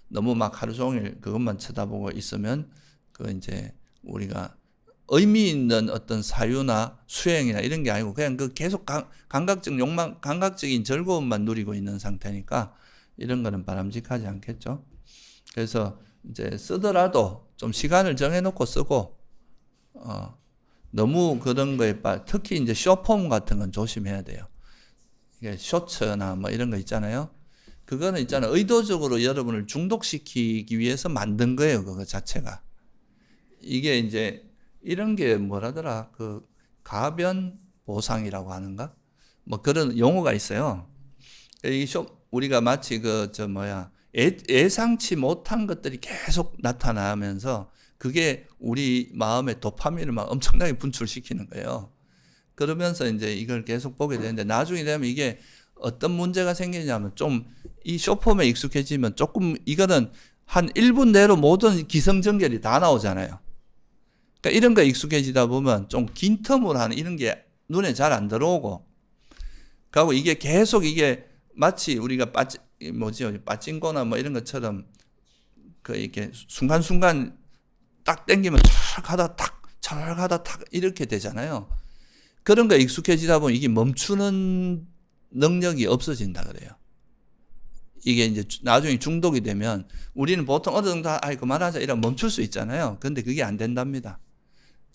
너무 막 하루 종일 그것만 쳐다보고 있으면 그 이제 우리가 의미 있는 어떤 사유나 수행이나 이런 게 아니고 그냥 그 계속 감각적인 즐거움만 누리고 있는 상태니까 이런 거는 바람직하지 않겠죠. 그래서 이제 쓰더라도 좀 시간을 정해놓고 쓰고, 너무 그런 거에 특히 이제 숏폼 같은 건 조심해야 돼요. 이게 쇼츠나 뭐 이런 거 있잖아요. 그거는 의도적으로 여러분을 중독시키기 위해서 만든 거예요, 그거 자체가. 이게 이제 이런 게 뭐라더라, 그 가변 보상이라고 하는가? 뭐 그런 용어가 있어요. 우리가 마치 예상치 못한 것들이 계속 나타나면서 그게 우리 마음의 도파민을 막 엄청나게 분출시키는 거예요. 그러면서 이제 이걸 계속 보게 되는데, 나중에 되면 이게 어떤 문제가 생기냐면, 좀 이 쇼폼에 익숙해지면 조금 이거는 한 1분 내로 모든 기성전결이 다 나오잖아요. 그러니까 이런 거에 익숙해지다 보면 좀 긴 텀으로 하는 이런 게 눈에 잘 안 들어오고, 그리고 이게 계속 이게 마치 우리가 빠찡거나 뭐 이런 것처럼 이렇게 순간순간 딱 땡기면 찰 하다 탁 이렇게 되잖아요. 그런 거에 익숙해지다 보면 이게 멈추는 능력이 없어진다 그래요. 이게 이제 나중에 중독이 되면 우리는 보통 어느 정도 그만하자 이러면 멈출 수 있잖아요. 근데 그게 안 된답니다.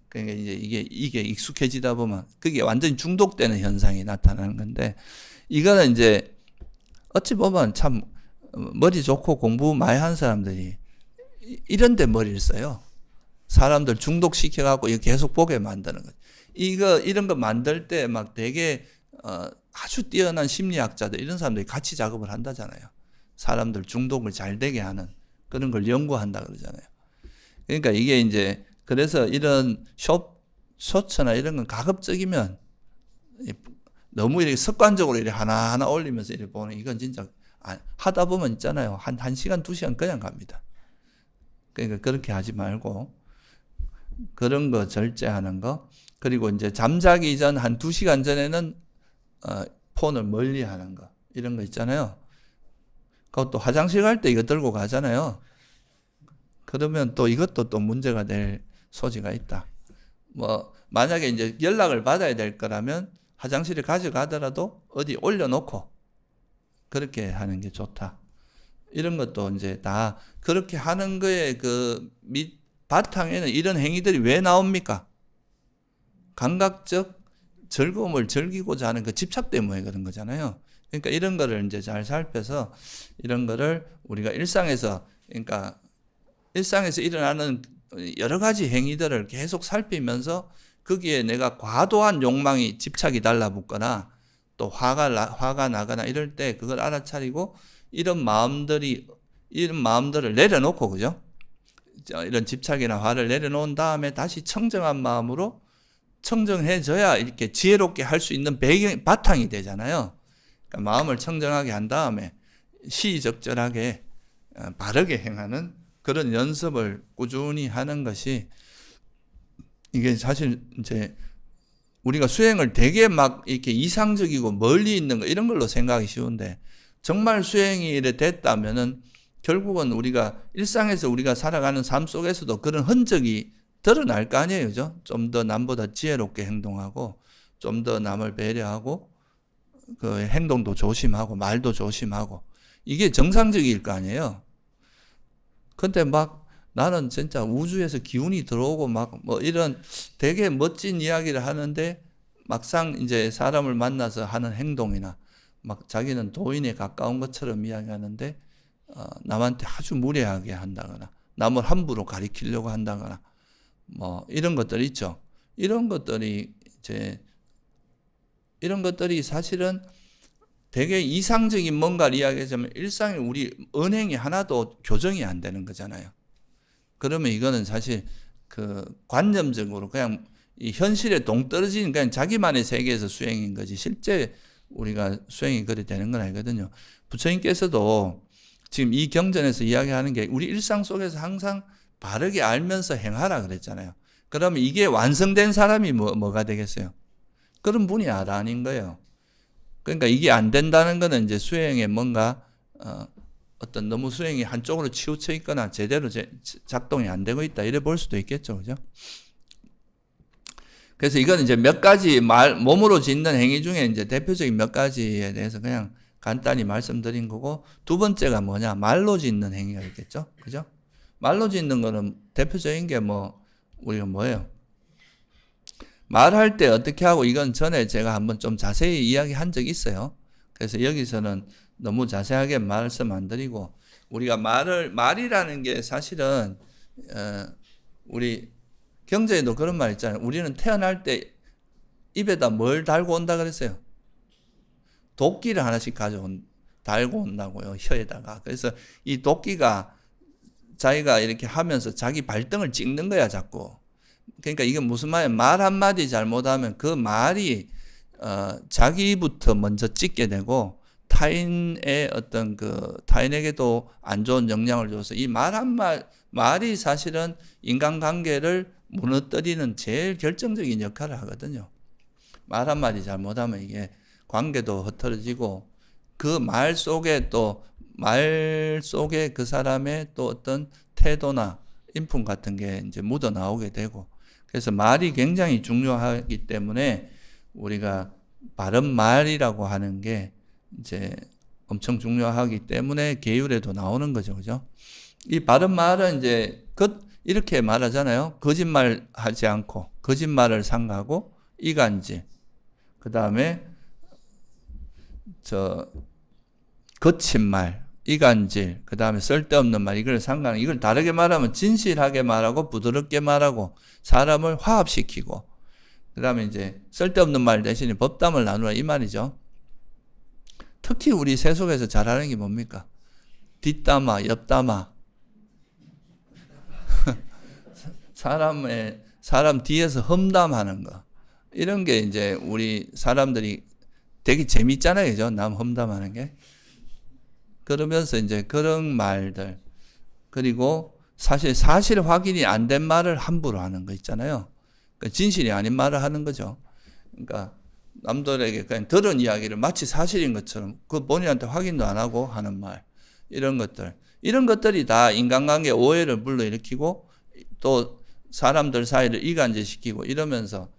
그러니까 이제 이게 익숙해지다 보면 그게 완전히 중독되는 현상이 나타나는 건데, 이거는 이제 어찌 보면 참 머리 좋고 공부 많이 한 사람들이 이런 데 머리를 써요. 사람들 중독시켜갖고 이거 계속 보게 만드는 거죠. 이런 거 만들 때 막 되게 아주 뛰어난 심리학자들 이런 사람들이 같이 작업을 한다잖아요. 사람들 중독을 잘 되게 하는 그런 걸 연구한다 그러잖아요. 그러니까 이게 이제 그래서 이런 쇼츠나 이런 건 가급적이면 너무 이렇게 습관적으로 이렇게 하나하나 올리면서 이렇게 보는 이건 진짜 하다 보면 있잖아요. 한 1시간, 2시간 그냥 갑니다. 그러니까 그렇게 하지 말고 그런 거 절제하는 거. 그리고 이제 잠자기 전 한 2시간 전에는 폰을 멀리 하는 거. 이런 거 있잖아요. 그것도 화장실 갈 때 이거 들고 가잖아요. 그러면 또 이것도 또 문제가 될 소지가 있다. 뭐 만약에 이제 연락을 받아야 될 거라면 화장실에 가져가더라도 어디 올려놓고 그렇게 하는 게 좋다. 이런 것도 이제 다 그렇게 하는 거에 그 바탕에는 이런 행위들이 왜 나옵니까? 감각적 즐거움을 즐기고자 하는 그 집착 때문에 그런 거잖아요. 그러니까 이런 거를 이제 잘 살펴서 이런 거를 우리가 일상에서 그러니까 일상에서 일어나는 여러 가지 행위들을 계속 살피면서 거기에 내가 과도한 욕망이 집착이 달라붙거나 또 화가 나거나 이럴 때 그걸 알아차리고 이런 마음들을 내려놓고 그죠? 이런 집착이나 화를 내려놓은 다음에 다시 청정한 마음으로 청정해져야 이렇게 지혜롭게 할 수 있는 바탕이 되잖아요. 그러니까 마음을 청정하게 한 다음에 시의적절하게 바르게 행하는 그런 연습을 꾸준히 하는 것이 이게 사실 이제 우리가 수행을 되게 막 이렇게 이상적이고 멀리 있는 거 이런 걸로 생각하기 쉬운데 정말 수행이 이래 됐다면은 결국은 우리가 일상에서 우리가 살아가는 삶 속에서도 그런 흔적이 드러날 거 아니에요. 그죠? 좀 더 남보다 지혜롭게 행동하고 좀 더 남을 배려하고 그 행동도 조심하고 말도 조심하고 이게 정상적일 거 아니에요. 근데 막 나는 진짜 우주에서 기운이 들어오고 막 뭐 이런 되게 멋진 이야기를 하는데 막상 이제 사람을 만나서 하는 행동이나 막 자기는 도인에 가까운 것처럼 이야기하는데 남한테 아주 무례하게 한다거나 남을 함부로 가리키려고 한다거나 뭐 이런 것들 있죠. 이런 것들이 사실은 되게 이상적인 뭔가를 이야기하자면 일상에 우리 언행이 하나도 교정이 안 되는 거잖아요. 그러면 이거는 사실 그 관념적으로 그냥 이 현실에 동떨어지는 그냥 자기만의 세계에서 수행인 거지 실제 우리가 수행이 그리 되는 건 아니거든요. 부처님께서도 지금 이 경전에서 이야기하는 게 우리 일상 속에서 항상 바르게 알면서 행하라 그랬잖아요. 그러면 이게 완성된 사람이 뭐가 되겠어요? 그런 분이 아닌 거예요. 그러니까 이게 안 된다는 거는 이제 수행에 뭔가 어떤 너무 수행이 한쪽으로 치우쳐 있거나 제대로 작동이 안 되고 있다 이래 볼 수도 있겠죠, 그죠? 그래서 이건 이제 몇 가지 몸으로 짓는 행위 중에 이제 대표적인 몇 가지에 대해서 그냥 간단히 말씀드린 거고 두 번째가 뭐냐 말로 짓는 행위가 있겠죠, 그죠? 말로 짓는 거는 대표적인 게 우리가 뭐예요? 말할 때 어떻게 하고 이건 전에 제가 한번 좀 자세히 이야기한 적이 있어요. 그래서 여기서는 너무 자세하게 말씀 안 드리고 우리가 말이라는 게 사실은 우리 경제에도 그런 말 있잖아요. 우리는 태어날 때 입에다 뭘 달고 온다 그랬어요? 도끼를 하나씩 달고 온다고요. 혀에다가. 그래서 이 도끼가 자기가 이렇게 하면서 자기 발등을 찍는 거야 자꾸. 그러니까 이게 무슨 말이야? 말 한마디 잘못하면 그 말이 자기부터 먼저 찍게 되고 타인의 어떤 타인에게도 안 좋은 영향을 줘서 이 말이 사실은 인간관계를 무너뜨리는 제일 결정적인 역할을 하거든요. 말 한마디 잘못하면 이게 관계도 흐트러지고 그 말 속에 그 사람의 또 어떤 태도나 인품 같은 게 이제 묻어 나오게 되고 그래서 말이 굉장히 중요하기 때문에 우리가 바른 말이라고 하는 게 이제 엄청 중요하기 때문에 계율에도 나오는 거죠. 그죠? 이 바른 말은 이제 이렇게 말하잖아요. 거짓말 하지 않고, 거짓말을 삼가고, 이간질. 그 다음에, 거친 말, 이간질. 그 다음에 쓸데없는 말, 이걸 삼가는, 이걸 다르게 말하면 진실하게 말하고, 부드럽게 말하고, 사람을 화합시키고, 그 다음에 이제 쓸데없는 말 대신에 법담을 나누라 이 말이죠. 특히 우리 세속에서 잘하는 게 뭡니까? 뒷담화, 옆담화. 사람 뒤에서 험담하는 거. 이런 게 이제 우리 사람들이 되게 재밌잖아요. 그죠? 남 험담하는 게. 그러면서 이제 그런 말들. 그리고 사실 확인이 안 된 말을 함부로 하는 거 있잖아요. 그러니까 진실이 아닌 말을 하는 거죠. 그러니까 남들에게 그냥 들은 이야기를 마치 사실인 것처럼 그 본인한테 확인도 안 하고 하는 말. 이런 것들이 다 인간관계 오해를 불러일으키고 또 사람들 사이를 이간질시키고 이러면서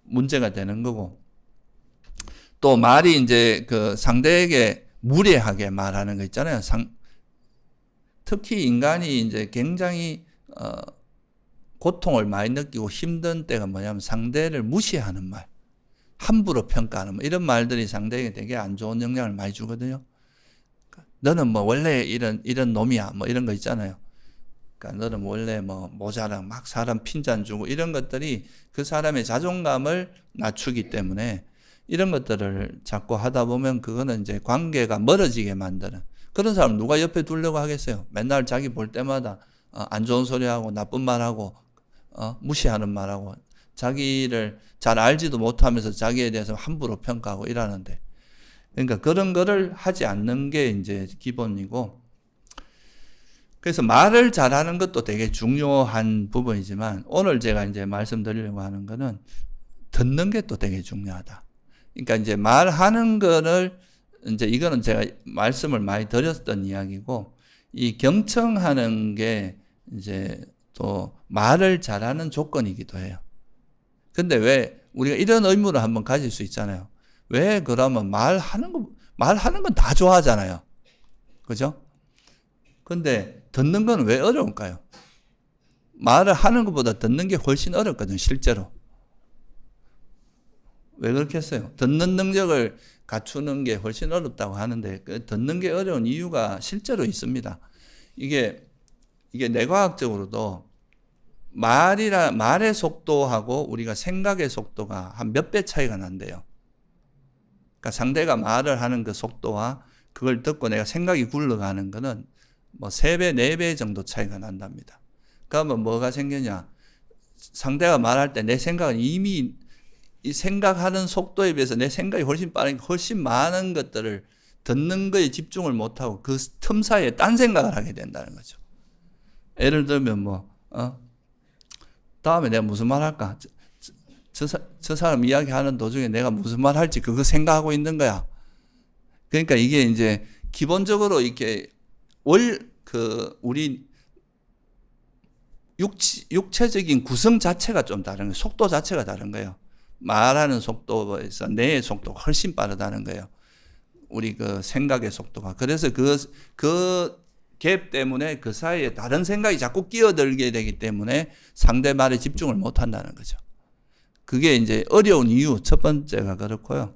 문제가 되는 거고, 또 말이 이제 그 상대에게 무례하게 말하는 거 있잖아요. 특히 인간이 이제 굉장히 고통을 많이 느끼고 힘든 때가 뭐냐면 상대를 무시하는 말, 함부로 평가하는 말, 이런 말들이 상대에게 되게 안 좋은 영향을 많이 주거든요. 너는 뭐 원래 이런 놈이야, 뭐 이런 거 있잖아요. 그러니까 너는 원래 뭐 모자라 막 사람 핀잔 주고 이런 것들이 그 사람의 자존감을 낮추기 때문에 이런 것들을 자꾸 하다 보면 그거는 이제 관계가 멀어지게 만드는, 그런 사람 누가 옆에 두려고 하겠어요. 맨날 자기 볼 때마다 안 좋은 소리하고 나쁜 말하고 무시하는 말하고 자기를 잘 알지도 못하면서 자기에 대해서 함부로 평가하고 이러는데, 그러니까 그런 거를 하지 않는 게 이제 기본이고, 그래서 말을 잘하는 것도 되게 중요한 부분이지만 오늘 제가 이제 말씀드리려고 하는 거는 듣는 게 또 되게 중요하다. 그러니까 이제 말하는 거를 이제 이거는 제가 말씀을 많이 드렸던 이야기고, 이 경청하는 게 이제 또 말을 잘하는 조건이기도 해요. 근데 왜 우리가 이런 의무를 한번 가질 수 있잖아요. 왜 그러면 말하는 건 다 좋아하잖아요. 그죠? 근데 듣는 건 왜 어려울까요? 말을 하는 것보다 듣는 게 훨씬 어렵거든요, 실제로. 왜 그렇겠어요? 듣는 능력을 갖추는 게 훨씬 어렵다고 하는데 그 듣는 게 어려운 이유가 실제로 있습니다. 이게 뇌과학적으로도 말의 속도하고 우리가 생각의 속도가 한 몇 배 차이가 난대요. 그러니까 상대가 말을 하는 그 속도와 그걸 듣고 내가 생각이 굴러가는 거는 뭐 3배, 4배 정도 차이가 난답니다. 그러면 뭐가 생기냐? 상대가 말할 때 내 생각은 이미 이 생각하는 속도에 비해서 내 생각이 훨씬 빠르니까 훨씬 많은 것들을 듣는 거에 집중을 못하고 그 틈 사이에 딴 생각을 하게 된다는 거죠. 예를 들면 다음에 내가 무슨 말 할까? 저 사람 이야기하는 도중에 내가 무슨 말 할지 그거 생각하고 있는 거야. 그러니까 이게 이제 기본적으로 이렇게 우리 육체적인 구성 자체가 좀 다른 거예요. 속도 자체가 다른 거예요. 말하는 속도에서 뇌의 속도가 훨씬 빠르다는 거예요. 우리 그 생각의 속도가. 그래서 그 갭 때문에 그 사이에 다른 생각이 자꾸 끼어들게 되기 때문에 상대 말에 집중을 못 한다는 거죠. 그게 이제 어려운 이유, 첫 번째가 그렇고요.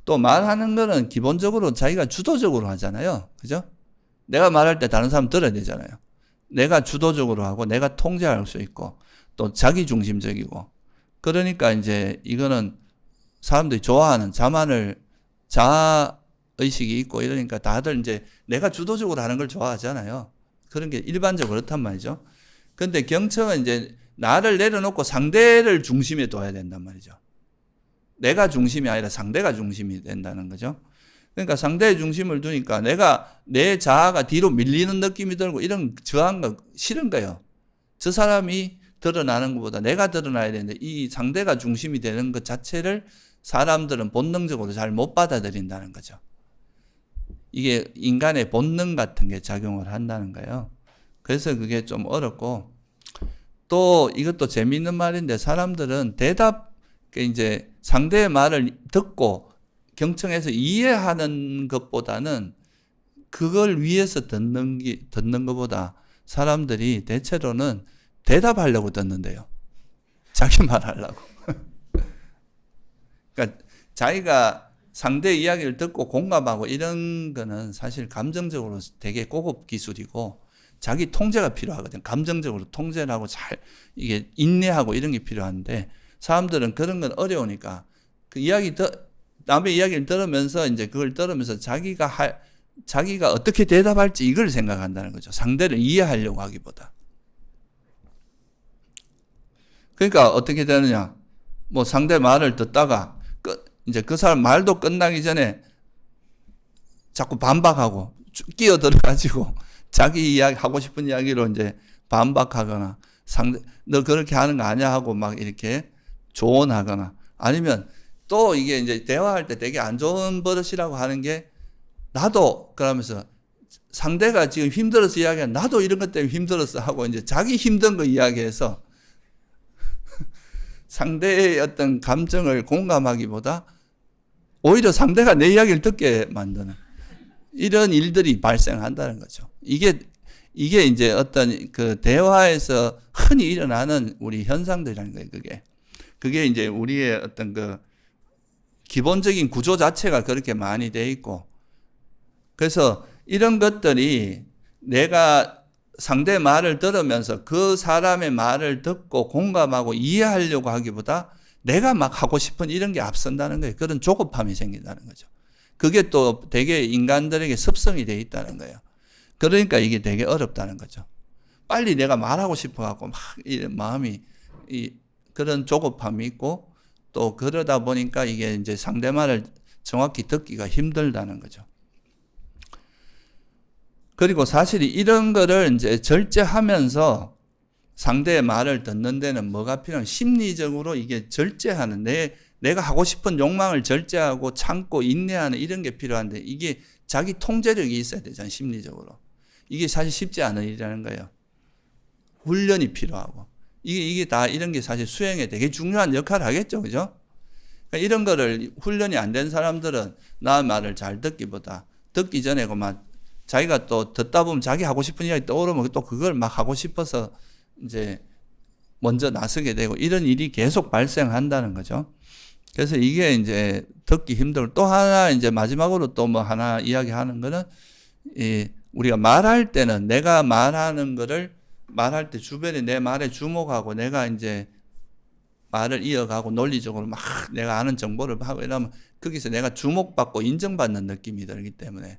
또 말하는 거는 기본적으로 자기가 주도적으로 하잖아요. 그죠? 내가 말할 때 다른 사람 들어야 되잖아요. 내가 주도적으로 하고 내가 통제할 수 있고 또 자기 중심적이고, 그러니까 이제 이거는 사람들이 좋아하는 자아의식이 있고 이러니까 다들 이제 내가 주도적으로 하는 걸 좋아하잖아요. 그런 게 일반적으로 그렇단 말이죠. 근데 경청은 이제 나를 내려놓고 상대를 중심에 둬야 된단 말이죠. 내가 중심이 아니라 상대가 중심이 된다는 거죠. 그러니까 상대의 중심을 두니까 내 자아가 뒤로 밀리는 느낌이 들고 이런 저항가 싫은 거예요. 저 사람이 드러나는 것보다 내가 드러나야 되는데 이 상대가 중심이 되는 것 자체를 사람들은 본능적으로 잘 못 받아들인다는 거죠. 이게 인간의 본능 같은 게 작용을 한다는 거예요. 그래서 그게 좀 어렵고, 또 이것도 재미있는 말인데 사람들은 이제 상대의 말을 듣고 경청해서 이해하는 것보다는 그걸 위해서 듣는 것보다 사람들이 대체로는 대답하려고 듣는데요. 자기 말하려고. 그러니까 자기가 상대 이야기를 듣고 공감하고 이런 거는 사실 감정적으로 되게 고급 기술이고 자기 통제가 필요하거든요. 감정적으로 통제를 하고 잘 이게 인내하고 이런 게 필요한데 사람들은 그런 건 어려우니까 그 남의 이야기를 들으면서 이제 그걸 들으면서 자기가 자기가 어떻게 대답할지 이걸 생각한다는 거죠. 상대를 이해하려고 하기보다. 그러니까 어떻게 되느냐. 뭐 상대 말을 듣다가 이제 그 사람 말도 끝나기 전에 자꾸 반박하고 끼어들어가지고 자기 이야기 하고 싶은 이야기로 이제 반박하거나 너 그렇게 하는 거 아니야 하고 막 이렇게 조언하거나 아니면 또 이게 이제 대화할 때 되게 안 좋은 버릇이라고 하는 게 나도 그러면서 상대가 지금 힘들어서 이야기하는 나도 이런 것 때문에 힘들었어 하고 이제 자기 힘든 거 이야기해서 상대의 어떤 감정을 공감하기보다 오히려 상대가 내 이야기를 듣게 만드는 이런 일들이 발생한다는 거죠. 이게 이제 어떤 그 대화에서 흔히 일어나는 우리 현상들이라는 거예요, 그게 이제 우리의 어떤 그 기본적인 구조 자체가 그렇게 많이 돼 있고, 그래서 이런 것들이 내가 상대 말을 들으면서 그 사람의 말을 듣고 공감하고 이해하려고 하기보다 내가 막 하고 싶은 이런 게 앞선다는 거예요. 그런 조급함이 생긴다는 거죠. 그게 또 되게 인간들에게 습성이 돼 있다는 거예요. 그러니까 이게 되게 어렵다는 거죠. 빨리 내가 말하고 싶어 갖고 막 마음이 그런 조급함이 있고, 또 그러다 보니까 이게 이제 상대 말을 정확히 듣기가 힘들다는 거죠. 그리고 사실 이런 거를 이제 절제하면서 상대의 말을 듣는 데는 뭐가 필요한, 심리적으로 이게 절제하는, 내가 하고 싶은 욕망을 절제하고 참고 인내하는 이런 게 필요한데, 이게 자기 통제력이 있어야 되잖아요, 심리적으로. 이게 사실 쉽지 않은 일이라는 거예요. 훈련이 필요하고. 이게 다 이런 게 사실 수행에 되게 중요한 역할을 하겠죠, 그죠? 그러니까 이런 거를 훈련이 안 된 사람들은 나 말을 잘 듣기보다 듣기 전에 그만 자기가 또 듣다 보면 자기 하고 싶은 이야기 떠오르면 또 그걸 막 하고 싶어서 이제 먼저 나서게 되고 이런 일이 계속 발생한다는 거죠. 그래서 이게 이제 듣기 힘들고, 또 하나 이제 마지막으로 또 뭐 하나 이야기하는 거는 우리가 말할 때는 내가 말하는 거를 말할 때 주변에 내 말에 주목하고 내가 이제 말을 이어가고 논리적으로 막 내가 아는 정보를 하고 이러면 거기서 내가 주목받고 인정받는 느낌이 들기 때문에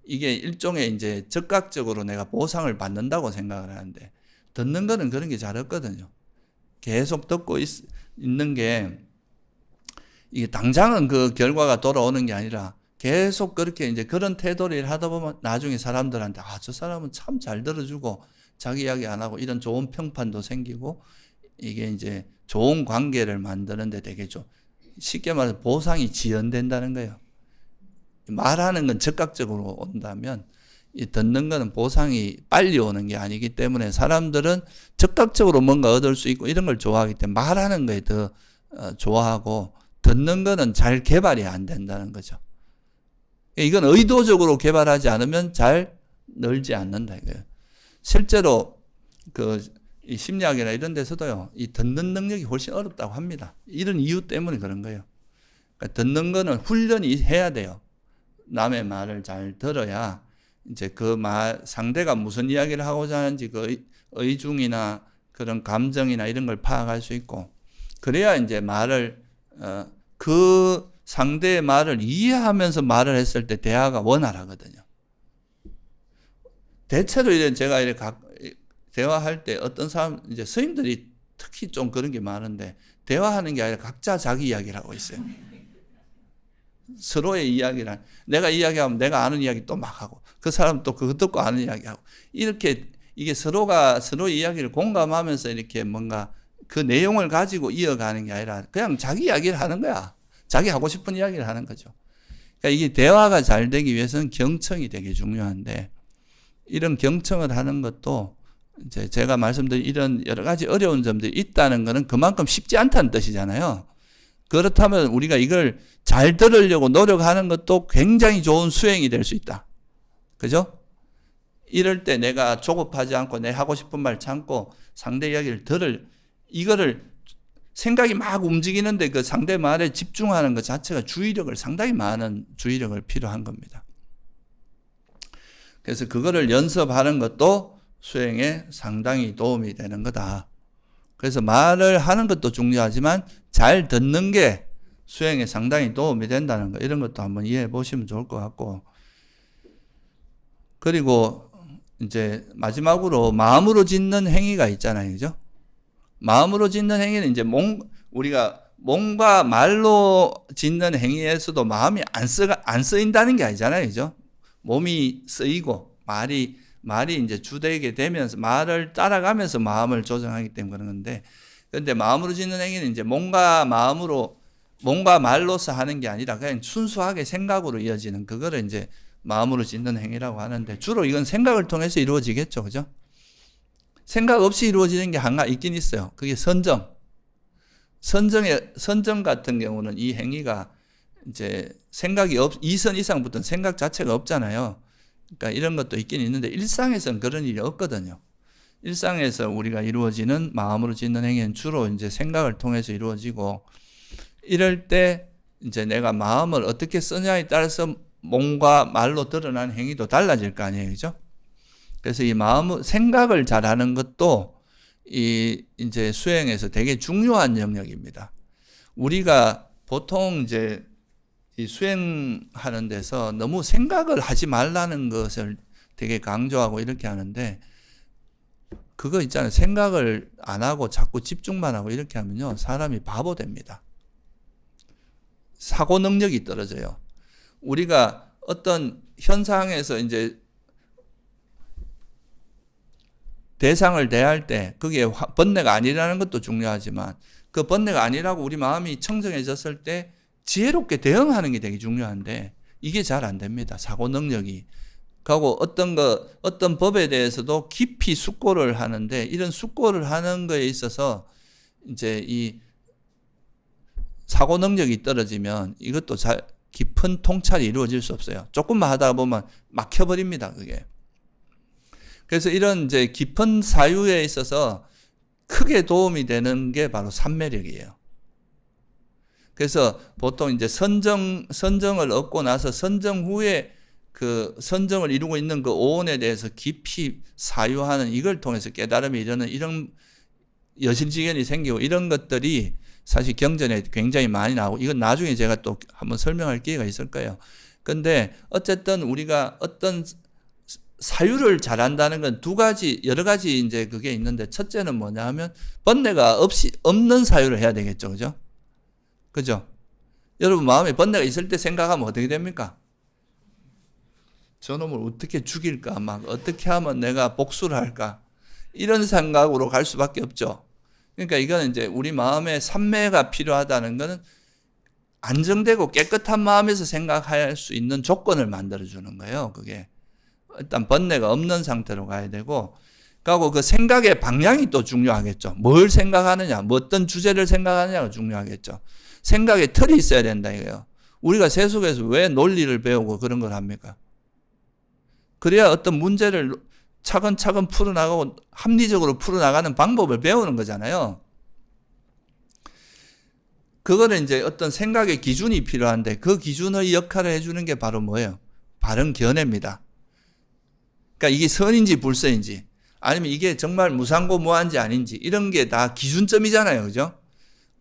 이게 일종의 이제 즉각적으로 내가 보상을 받는다고 생각을 하는데, 듣는 거는 그런 게 잘 없거든요. 계속 듣고 있는 게 이게 당장은 그 결과가 돌아오는 게 아니라 계속 그렇게 이제 그런 태도를 하다 보면 나중에 사람들한테 저 사람은 참 잘 들어주고 자기 이야기 안 하고 이런 좋은 평판도 생기고, 이게 이제 좋은 관계를 만드는데 되게 좀 쉽게 말해서 보상이 지연된다는 거예요. 말하는 건 즉각적으로 온다면 이 듣는 거는 보상이 빨리 오는 게 아니기 때문에 사람들은 즉각적으로 뭔가 얻을 수 있고 이런 걸 좋아하기 때문에 말하는 거에 더 좋아하고, 듣는 거는 잘 개발이 안 된다는 거죠. 이건 의도적으로 개발하지 않으면 잘 늘지 않는다 이거예요. 실제로 이 심리학이나 이런 데서도요, 이 듣는 능력이 훨씬 어렵다고 합니다. 이런 이유 때문에 그런 거예요. 그러니까 듣는 거는 훈련이 해야 돼요. 남의 말을 잘 들어야 이제 그 상대가 무슨 이야기를 하고자 하는지 그 의중이나 그런 감정이나 이런 걸 파악할 수 있고, 그래야 이제 그 상대의 말을 이해하면서 말을 했을 때 대화가 원활하거든요. 대체로 이제 제가 이렇게 대화할 때 어떤 사람, 이제 스님들이 특히 좀 그런 게 많은데, 대화하는 게 아니라 각자 자기 이야기를 하고 있어요. 서로의 이야기를, 내가 이야기하면 내가 아는 이야기 또 막 하고, 그 사람 또 그거 듣고 아는 이야기 하고, 이렇게 이게 서로가 서로의 이야기를 공감하면서 이렇게 뭔가 그 내용을 가지고 이어가는 게 아니라 그냥 자기 이야기를 하는 거야. 자기 하고 싶은 이야기를 하는 거죠. 그러니까 이게 대화가 잘 되기 위해서는 경청이 되게 중요한데, 이런 경청을 하는 것도 이제 제가 말씀드린 이런 여러 가지 어려운 점들이 있다는 것은 그만큼 쉽지 않다는 뜻이잖아요. 그렇다면 우리가 이걸 잘 들으려고 노력하는 것도 굉장히 좋은 수행이 될 수 있다. 그죠? 이럴 때 내가 조급하지 않고 내 하고 싶은 말 참고 상대 이야기를 이거를 생각이 막 움직이는데 그 상대 말에 집중하는 것 자체가 상당히 많은 주의력을 필요한 겁니다. 그래서 그거를 연습하는 것도 수행에 상당히 도움이 되는 거다. 그래서 말을 하는 것도 중요하지만 잘 듣는 게 수행에 상당히 도움이 된다는 거, 이런 것도 한번 이해해 보시면 좋을 것 같고, 그리고 이제 마지막으로 마음으로 짓는 행위가 있잖아요. 그죠? 마음으로 짓는 행위는 이제 우리가 몸과 말로 짓는 행위에서도 마음이 안 쓰인다는 게 아니잖아요. 그죠? 몸이 쓰이고 말이 이제 주되게 되면서 말을 따라가면서 마음을 조정하기 때문에 그런 건데, 그런데 마음으로 짓는 행위는 이제 몸과 말로서 하는 게 아니라 그냥 순수하게 생각으로 이어지는 그거를 이제 마음으로 짓는 행위라고 하는데, 주로 이건 생각을 통해서 이루어지겠죠. 그죠? 생각 없이 이루어지는 게 하나 있긴 있어요. 그게 선정 같은 경우는 이 행위가 이제 생각이 이선 이상부터는 생각 자체가 없잖아요. 그러니까 이런 것도 있긴 있는데 일상에서는 그런 일이 없거든요. 일상에서 우리가 이루어지는 마음으로 짓는 행위는 주로 이제 생각을 통해서 이루어지고, 이럴 때 이제 내가 마음을 어떻게 쓰냐에 따라서 몸과 말로 드러난 행위도 달라질 거 아니에요. 그죠? 그래서 이 생각을 잘하는 것도 이제 수행에서 되게 중요한 영역입니다. 우리가 보통 이제 이 수행하는 데서 너무 생각을 하지 말라는 것을 되게 강조하고 이렇게 하는데, 그거 있잖아요. 생각을 안 하고 자꾸 집중만 하고 이렇게 하면요, 사람이 바보 됩니다. 사고 능력이 떨어져요. 우리가 어떤 현상에서 이제 대상을 대할 때 그게 번뇌가 아니라는 것도 중요하지만, 그 번뇌가 아니라고 우리 마음이 청정해졌을 때 지혜롭게 대응하는 게 되게 중요한데, 이게 잘 안 됩니다. 사고 능력이. 그리고 어떤 법에 대해서도 깊이 숙고를 하는데, 이런 숙고를 하는 거에 있어서 이제 이 사고 능력이 떨어지면 이것도 깊은 통찰이 이루어질 수 없어요. 조금만 하다 보면 막혀버립니다, 그게. 그래서 이런 이제 깊은 사유에 있어서 크게 도움이 되는 게 바로 삼매력이에요. 그래서 보통 이제 선정을 얻고 나서 선정 후에 그 선정을 이루고 있는 그 오온에 대해서 깊이 사유하는, 이걸 통해서 깨달음이 이르는 이런 여실지견이 생기고, 이런 것들이 사실 경전에 굉장히 많이 나오고, 이건 나중에 제가 또 한번 설명할 기회가 있을 거예요. 근데 어쨌든 우리가 어떤 사유를 잘한다는 건 여러 가지 이제 그게 있는데, 첫째는 뭐냐 하면 번뇌가 없는 사유를 해야 되겠죠. 그죠? 그죠? 여러분 마음에 번뇌가 있을 때 생각하면 어떻게 됩니까? 저놈을 어떻게 죽일까? 막 어떻게 하면 내가 복수를 할까? 이런 생각으로 갈 수밖에 없죠. 그러니까 이거는 이제 우리 마음에 삼매가 필요하다는 것은 안정되고 깨끗한 마음에서 생각할 수 있는 조건을 만들어주는 거예요. 그게. 일단 번뇌가 없는 상태로 가야 되고, 그리고 그 생각의 방향이 또 중요하겠죠. 뭘 생각하느냐, 뭐 어떤 주제를 생각하느냐가 중요하겠죠. 생각에 틀이 있어야 된다 이거예요. 우리가 세속에서 왜 논리를 배우고 그런 걸 합니까? 그래야 어떤 문제를 차근차근 풀어나가고 합리적으로 풀어나가는 방법을 배우는 거잖아요. 그거는 이제 어떤 생각의 기준이 필요한데, 그 기준의 역할을 해주는 게 바로 뭐예요? 바른 견해입니다. 그러니까 이게 선인지 불선인지, 아니면 이게 정말 무상고무한지 아닌지, 이런 게 다 기준점이잖아요. 그죠?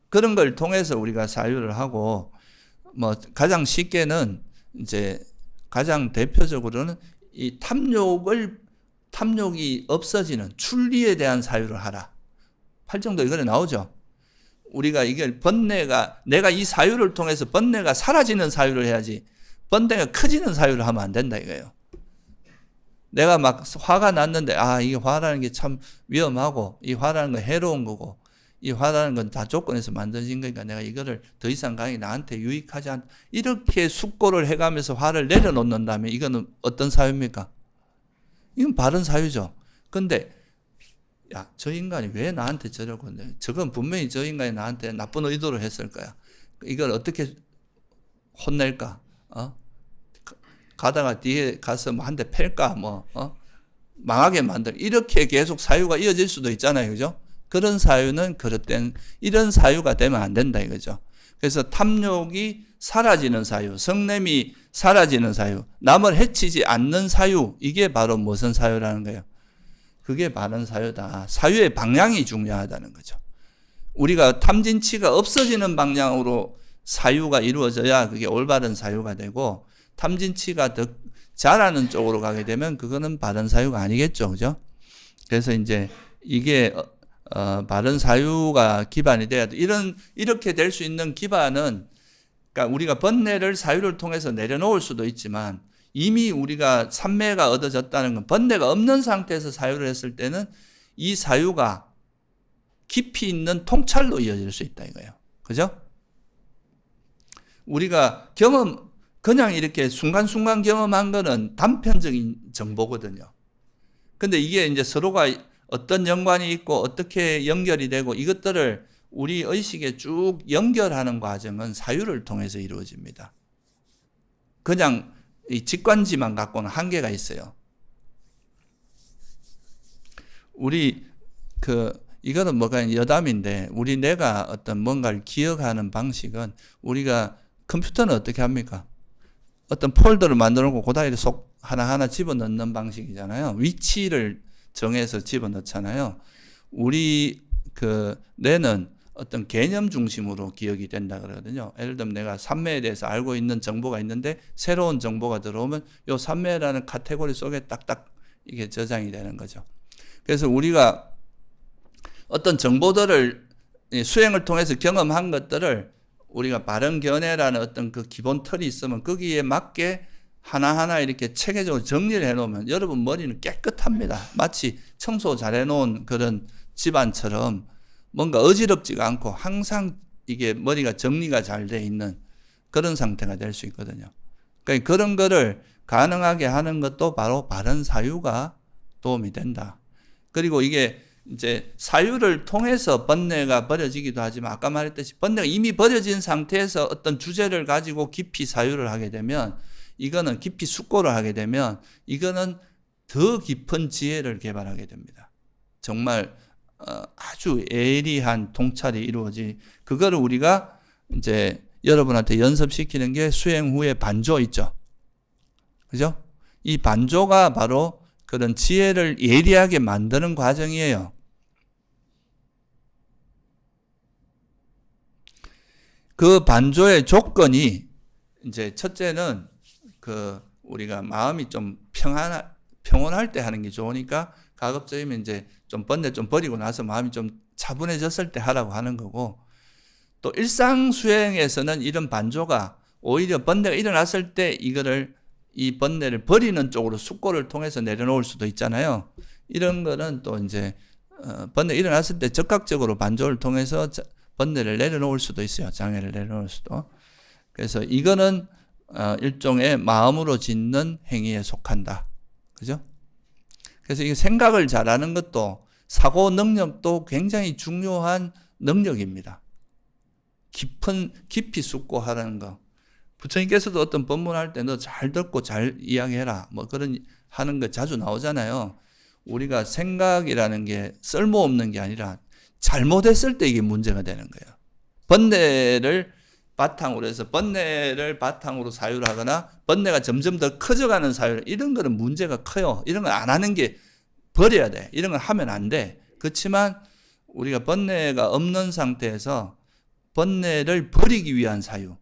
그런 걸 통해서 우리가 사유를 하고, 뭐 가장 쉽게는 이제 가장 대표적으로는 이 탐욕이 없어지는 출리에 대한 사유를 하라. 팔정도 이거에 나오죠. 우리가 이게 내가 이 사유를 통해서 번뇌가 사라지는 사유를 해야지, 번뇌가 커지는 사유를 하면 안 된다 이거예요. 내가 막 화가 났는데, 이게 화라는 게 참 위험하고, 이 화라는 건 해로운 거고, 이 화라는 건 다 조건에서 만들어진 거니까 내가 이거를 더 이상 나한테 유익하지 않다, 이렇게 숙고를 해가면서 화를 내려놓는다면 이거는 어떤 사유입니까? 이건 바른 사유죠. 근데 저 인간이 왜 나한테 저러고, 저건 분명히 저 인간이 나한테 나쁜 의도로 했을 거야. 이걸 어떻게 혼낼까? 가다가 뒤에 가서 뭐 한 대 팰까? 망하게 만들, 이렇게 계속 사유가 이어질 수도 있잖아요. 그죠? 그런 사유는 이런 사유가 되면 안 된다 이거죠. 그래서 탐욕이 사라지는 사유, 성냄이 사라지는 사유, 남을 해치지 않는 사유, 이게 바로 무슨 사유라는 거예요? 그게 바른 사유다. 사유의 방향이 중요하다는 거죠. 우리가 탐진치가 없어지는 방향으로 사유가 이루어져야 그게 올바른 사유가 되고, 탐진치가 더 잘하는 쪽으로 가게 되면 그거는 바른 사유가 아니겠죠. 그죠? 그래서 이제 이게 바른 사유가 기반이 돼야 돼. 이렇게 될 수 있는 기반은, 그러니까 우리가 번뇌를 사유를 통해서 내려놓을 수도 있지만, 이미 우리가 삼매가 얻어졌다는 건 번뇌가 없는 상태에서 사유를 했을 때는 이 사유가 깊이 있는 통찰로 이어질 수 있다 이거예요. 그죠? 우리가 그냥 이렇게 순간순간 경험한 거는 단편적인 정보거든요. 근데 이게 이제 서로가 어떤 연관이 있고 어떻게 연결이 되고 이것들을 우리 의식에 쭉 연결하는 과정은 사유를 통해서 이루어집니다. 그냥 이 직관지만 갖고는 한계가 있어요. 이거는 뭐가 여담인데, 우리 뇌가 어떤 뭔가를 기억하는 방식은, 우리가 컴퓨터는 어떻게 합니까? 어떤 폴더를 만들어 놓고 고다이를 속 하나하나 집어넣는 방식이잖아요. 위치를 정해서 집어넣잖아요. 우리 뇌는 어떤 개념 중심으로 기억이 된다 그러거든요. 예를 들면 내가 삼매에 대해서 알고 있는 정보가 있는데 새로운 정보가 들어오면 요 삼매라는 카테고리 속에 딱딱 이게 저장이 되는 거죠. 그래서 우리가 어떤 정보들을 수행을 통해서 경험한 것들을 우리가 바른 견해라는 어떤 그 기본 틀이 있으면 거기에 맞게 하나하나 이렇게 체계적으로 정리를 해놓으면 여러분 머리는 깨끗합니다. 마치 청소 잘 해놓은 그런 집안처럼 뭔가 어지럽지가 않고 항상 이게 머리가 정리가 잘 돼 있는 그런 상태가 될 수 있거든요. 그러니까 그런 거를 가능하게 하는 것도 바로 바른 사유가 도움이 된다. 그리고 이게 이제 사유를 통해서 번뇌가 버려지기도 하지만, 아까 말했듯이 번뇌가 이미 버려진 상태에서 어떤 주제를 가지고 깊이 사유를 하게 되면, 이거는 깊이 숙고를 하게 되면 이거는 더 깊은 지혜를 개발하게 됩니다. 정말 아주 예리한 통찰이 이루어지. 그거를 우리가 이제 여러분한테 연습시키는 게 수행 후에 반조 있죠. 그죠? 이 반조가 바로 그런 지혜를 예리하게 만드는 과정이에요. 그 반조의 조건이 이제 첫째는 우리가 마음이 좀 평온할 때 하는 게 좋으니까, 가급적이면 이제 좀 번뇌 좀 버리고 나서 마음이 좀 차분해졌을 때 하라고 하는 거고, 또 일상 수행에서는 이런 반조가 오히려 번뇌가 일어났을 때 이 번뇌를 버리는 쪽으로 숙고를 통해서 내려놓을 수도 있잖아요. 이런 거는 또 이제 번뇌가 일어났을 때 적극적으로 반조를 통해서 번뇌를 내려놓을 수도 있어요. 장애를 내려놓을 수도. 그래서 이거는 일종의 마음으로 짓는 행위에 속한다. 그죠? 그래서 이 생각을 잘하는 것도, 사고 능력도 굉장히 중요한 능력입니다. 깊이 숙고하는 거. 부처님께서도 어떤 법문할 때 너 잘 듣고 잘 이야기해라, 뭐 그런 하는 거 자주 나오잖아요. 우리가 생각이라는 게 쓸모없는 게 아니라 잘못했을 때 이게 문제가 되는 거예요. 번뇌를 바탕으로 해서 번뇌를 바탕으로 사유를 하거나 번뇌가 점점 더 커져가는 사유, 이런 거는 문제가 커요. 이런 건 안 하는 게, 버려야 돼. 이런 건 하면 안 돼. 그렇지만 우리가 번뇌가 없는 상태에서 번뇌를 버리기 위한 사유,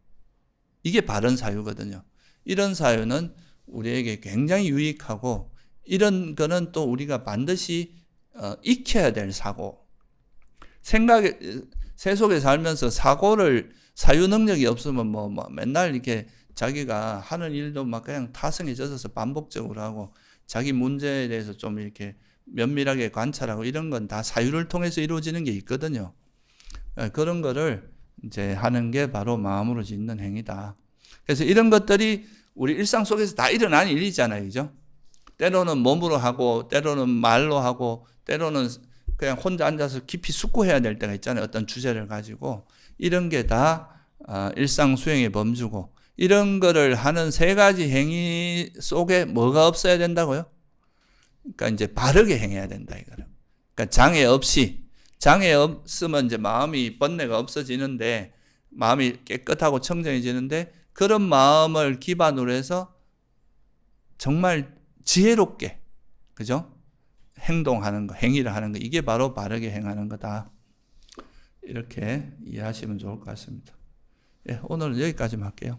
이게 바른 사유거든요. 이런 사유는 우리에게 굉장히 유익하고, 이런 거는 또 우리가 반드시 익혀야 될 사고. 세속에 살면서 사유 능력이 없으면 뭐 맨날 이렇게 자기가 하는 일도 막 그냥 타성에 젖어서 반복적으로 하고, 자기 문제에 대해서 좀 이렇게 면밀하게 관찰하고, 이런 건 다 사유를 통해서 이루어지는 게 있거든요. 그런 거를 이제 하는 게 바로 마음으로 짓는 행위다. 그래서 이런 것들이 우리 일상 속에서 다 일어나는 일이잖아요. 그죠? 때로는 몸으로 하고, 때로는 말로 하고, 때로는 그냥 혼자 앉아서 깊이 숙고해야 될 때가 있잖아요. 어떤 주제를 가지고. 이런 게 다 일상 수행의 범주고, 이런 거를 하는 세 가지 행위 속에 뭐가 없어야 된다고요? 그러니까 이제 바르게 행해야 된다 이거는. 그러니까 장애 없으면 이제 마음이 번뇌가 없어지는데, 마음이 깨끗하고 청정해지는데, 그런 마음을 기반으로 해서 정말 지혜롭게, 그죠? 행동하는 거, 행위를 하는 거, 이게 바로 바르게 행하는 거다. 이렇게 이해하시면 좋을 것 같습니다. 예, 오늘은 여기까지만 할게요.